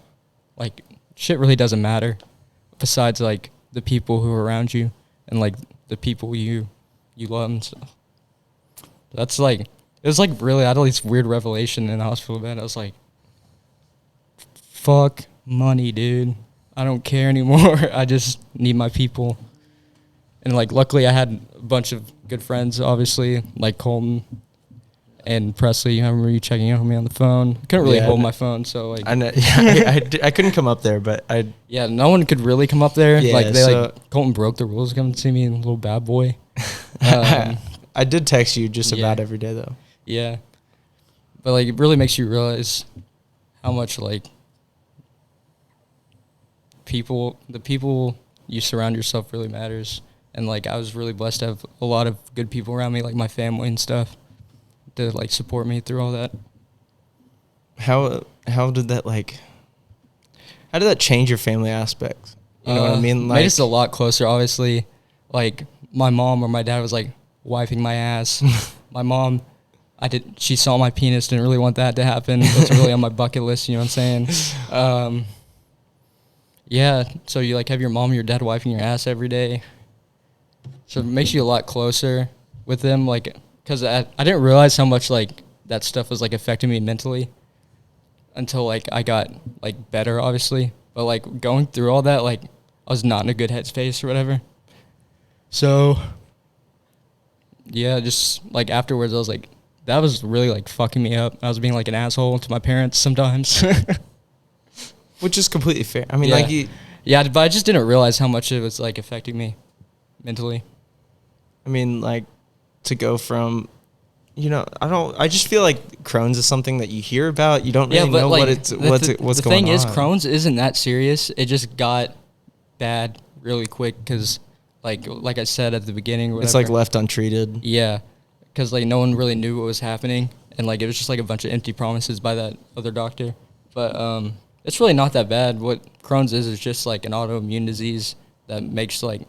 like shit really doesn't matter besides like the people who are around you and like the people you love and stuff. That's like, it was like really, I had all this weird revelation in the hospital bed. I was like, fuck money, dude. I don't care anymore. I just need my people. And like luckily I had a bunch of good friends, obviously, like Kolton and Presley. I remember you checking in on me on the phone. I couldn't really hold my phone, so like I couldn't come up there, but no one could really come up there. Yeah, like Kolton broke the rules coming to see me, little bad boy. I did text you just about every day though. Yeah. But like it really makes you realize how much like the people you surround yourself really matters. And like I was really blessed to have a lot of good people around me, like my family and stuff, to like support me through all that. How did that change your family aspect? You know what I mean? Like, made us a lot closer, obviously. Like my mom or my dad was like wiping my ass. My mom, she saw my penis, didn't really want that to happen. It's really on my bucket list, you know what I'm saying? Yeah, so you like have your mom or your dad wiping your ass every day. So it makes you a lot closer with them, like, because I didn't realize how much like that stuff was like affecting me mentally until like I got like better, obviously. But like going through all that, like I was not in a good headspace or whatever. So yeah, just like afterwards, I was like, that was really like fucking me up. I was being like an asshole to my parents sometimes. Which is completely fair. I mean, but I just didn't realize how much it was like affecting me mentally. I mean, like to go from, I just feel like Crohn's is something that you hear about. You don't really know like, what's going on. The thing is, Crohn's isn't that serious. It just got bad really quick because, like I said at the beginning, it's like left untreated. Yeah, because like no one really knew what was happening, and like it was just like a bunch of empty promises by that other doctor. But it's really not that bad. What Crohn's is just like an autoimmune disease that makes like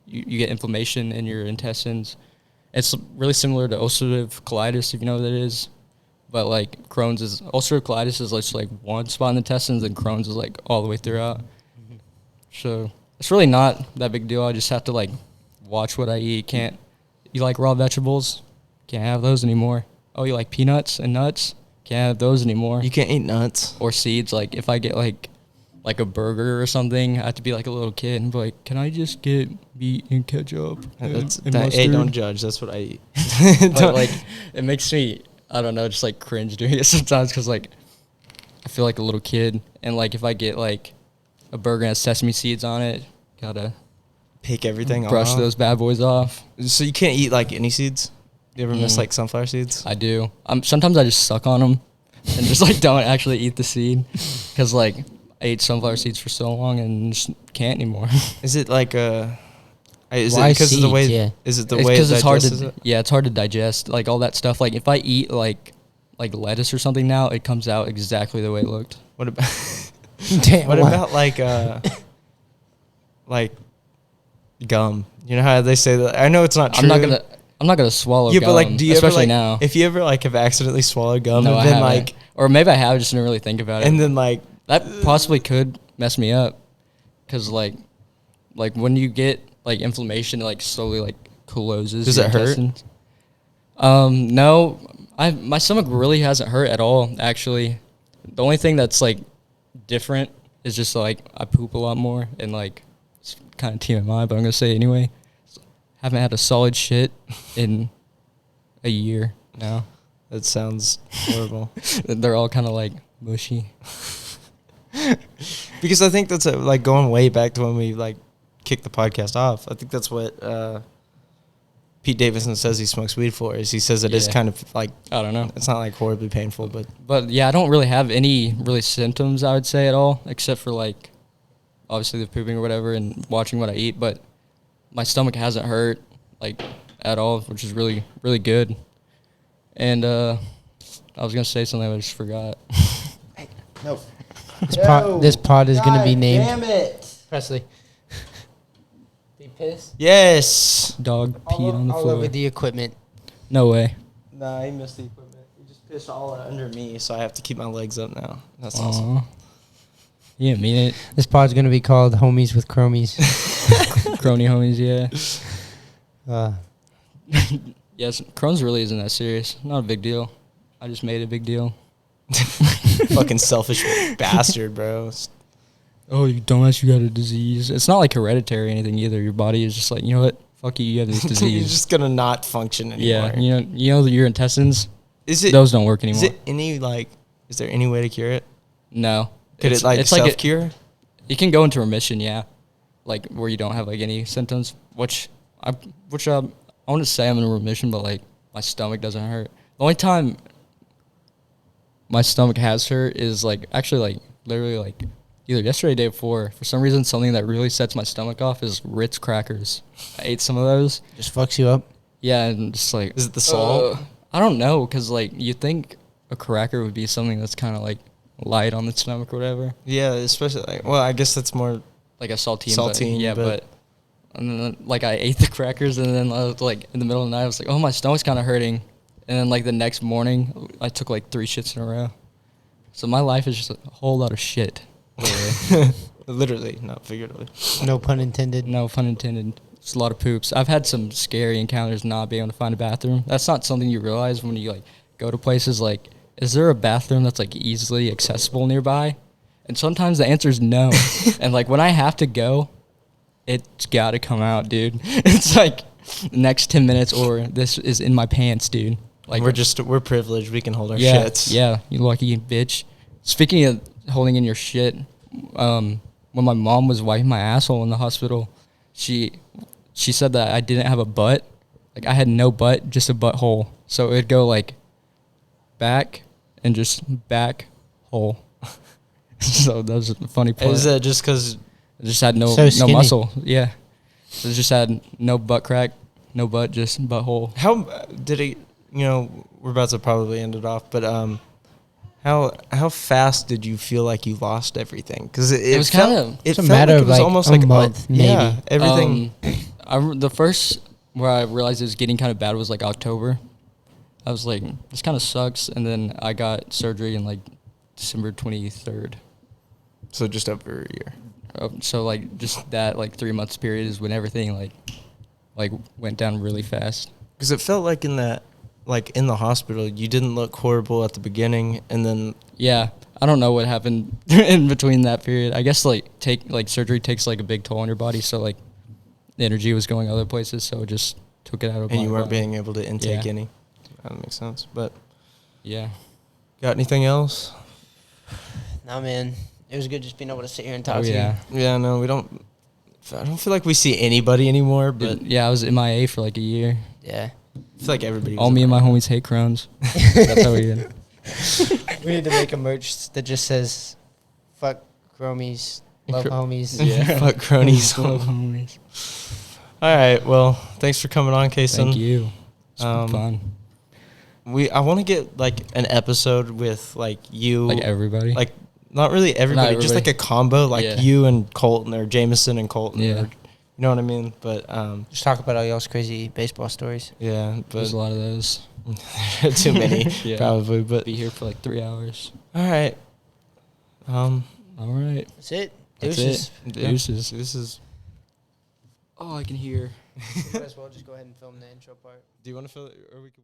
you get inflammation in your intestines. It's really similar to ulcerative colitis, if you know what that is. But like ulcerative colitis is just like one spot in the intestines, and Crohn's is like all the way throughout. Mm-hmm. So it's really not that big deal. I just have to like watch what I eat. You like raw vegetables? Can't have those anymore. Oh, you like peanuts and nuts? Can't have those anymore. You can't eat nuts or seeds. Like if I get like a burger or something, I have to be like a little kid and be like, can I just get meat and ketchup and mustard? Hey, don't judge. That's what I eat. But like it makes me, I don't know, just like cringe doing it sometimes because like I feel like a little kid. And like if I get like a burger and has sesame seeds on it, gotta pick everything off. Brush those bad boys off. So you can't eat like any seeds? You ever miss like sunflower seeds? I do. Sometimes I just suck on them and just like don't actually eat the seed because like I ate sunflower seeds for so long and just can't anymore. Is it like Is it because of the way? Yeah. Is it the way it's hard to? Yeah, it's hard to digest. Like all that stuff. Like if I eat like lettuce or something now, it comes out exactly the way it looked. What about? Damn. What about like gum? You know how they say that? I know it's not true. I'm not gonna swallow gum. Yeah, but like, do you especially ever, now? If you ever like have accidentally swallowed gum, no, and then like, or maybe I have, just didn't really think about it. And then like that possibly could mess me up, cause like when you get like inflammation, it like slowly like closes. Does it hurt? No, my stomach really hasn't hurt at all. Actually, the only thing that's like different is just like I poop a lot more, and like it's kind of TMI, but I'm gonna say it anyway. Haven't had a solid shit in a year now. That sounds horrible. They're all kind of like mushy. Because I think that's like going way back to when we like kicked the podcast off. I think that's what Pete Davidson says he smokes weed for. Is he says it is kind of like, I don't know. It's not like horribly painful, but yeah, I don't really have any really symptoms, I would say, at all, except for like obviously the pooping or whatever and watching what I eat. But my stomach hasn't hurt like at all, which is really, really good. And I was gonna say something, but I just forgot. Nope. This pod is gonna be named. Damn it, Presley. Be pissed. Yes. Dog peed on the floor. All over the equipment. No way. Nah, he missed the equipment. He just pissed all under me, so I have to keep my legs up now. That's awesome. You didn't mean it. This pod's gonna be called Homies with Chromies. Crony homies, yeah. Yes, Chron's really isn't that serious. Not a big deal. I just made it a big deal. Fucking selfish bastard, bro. Oh, you dumbass, you got a disease. It's not like hereditary or anything either. Your body is just like, you know what? Fuck you, you have this disease. You're just gonna not function anymore. Yeah, you know your intestines, those don't work anymore. Is there any way to cure it? No. Could it like self-cure? You can go into remission, yeah. Like where you don't have like any symptoms, which I want to say I'm in remission, but like my stomach doesn't hurt. The only time my stomach has hurt is like actually like literally like either yesterday or the day before. For some reason, something that really sets my stomach off is Ritz crackers. I ate some of those. Just fucks you up? Yeah, and just like... Is it the salt? I don't know, because like you think a cracker would be something that's kind of like light on the stomach or whatever. Yeah, especially like... Well, I guess that's more... Like a saltine. But and then like I ate the crackers and then I was like in the middle of the night I was like, oh, my stomach's kind of hurting. And then like the next morning I took like 3 shits in a row. So my life is just a whole lot of shit. Literally, not figuratively. No pun intended. No pun intended. It's a lot of poops. I've had some scary encounters not being able to find a bathroom. That's not something you realize when you like go to places like, is there a bathroom that's like easily accessible nearby? And sometimes the answer is no. And like when I have to go, it's got to come out, dude. It's like next 10 minutes or this is in my pants, dude. Like we're privileged. We can hold our shits. Yeah, you lucky bitch. Speaking of holding in your shit, when my mom was wiping my asshole in the hospital, she said that I didn't have a butt. Like I had no butt, just a butthole. So it'd go like back and just back hole. So that was a funny part. Is that just because it just had no muscle? Yeah, it just had no butt crack, no butt, just butthole. How did it? You know, we're about to probably end it off, but how fast did you feel like you lost everything? Because it was kind of it's a matter of like almost like a month, maybe. Yeah, everything. The first where I realized it was getting kind of bad was like October. I was like, this kind of sucks, and then I got surgery in like December 23rd. So just over a year. So like just that like 3 months period is when everything like went down really fast. Because it felt like in the hospital, you didn't look horrible at the beginning, and then yeah, I don't know what happened in between that period. I guess surgery takes like a big toll on your body, so like the energy was going other places, so it just took it out of. And you weren't being able to intake any. That makes sense, but yeah. Got anything else? No, man. It was good just being able to sit here and talk to you. Yeah, no, I don't feel like we see anybody anymore, but... Yeah, I was MIA for like a year. Yeah. I feel like everybody was... All me and my homies hate Crohn's. That's how we did. We need to make a merch that just says, fuck chromies, love homies. Yeah. Fuck cronies, love homies. All right. Well, thanks for coming on, Casen. Thank you. It's been fun. I want to get like an episode with like you, like everybody, like not really everybody, just like a combo, like you and Kolton or Jameson and Kolton. Yeah. Or, you know what I mean? But just talk about all y'all's crazy baseball stories. Yeah, but there's a lot of those. Too many, probably. But be here for like 3 hours. All right. All right. That's it. Deuces. Deuces. Oh, I can hear. Might as well just go ahead and film the intro part. Do you want to fill it, or we can?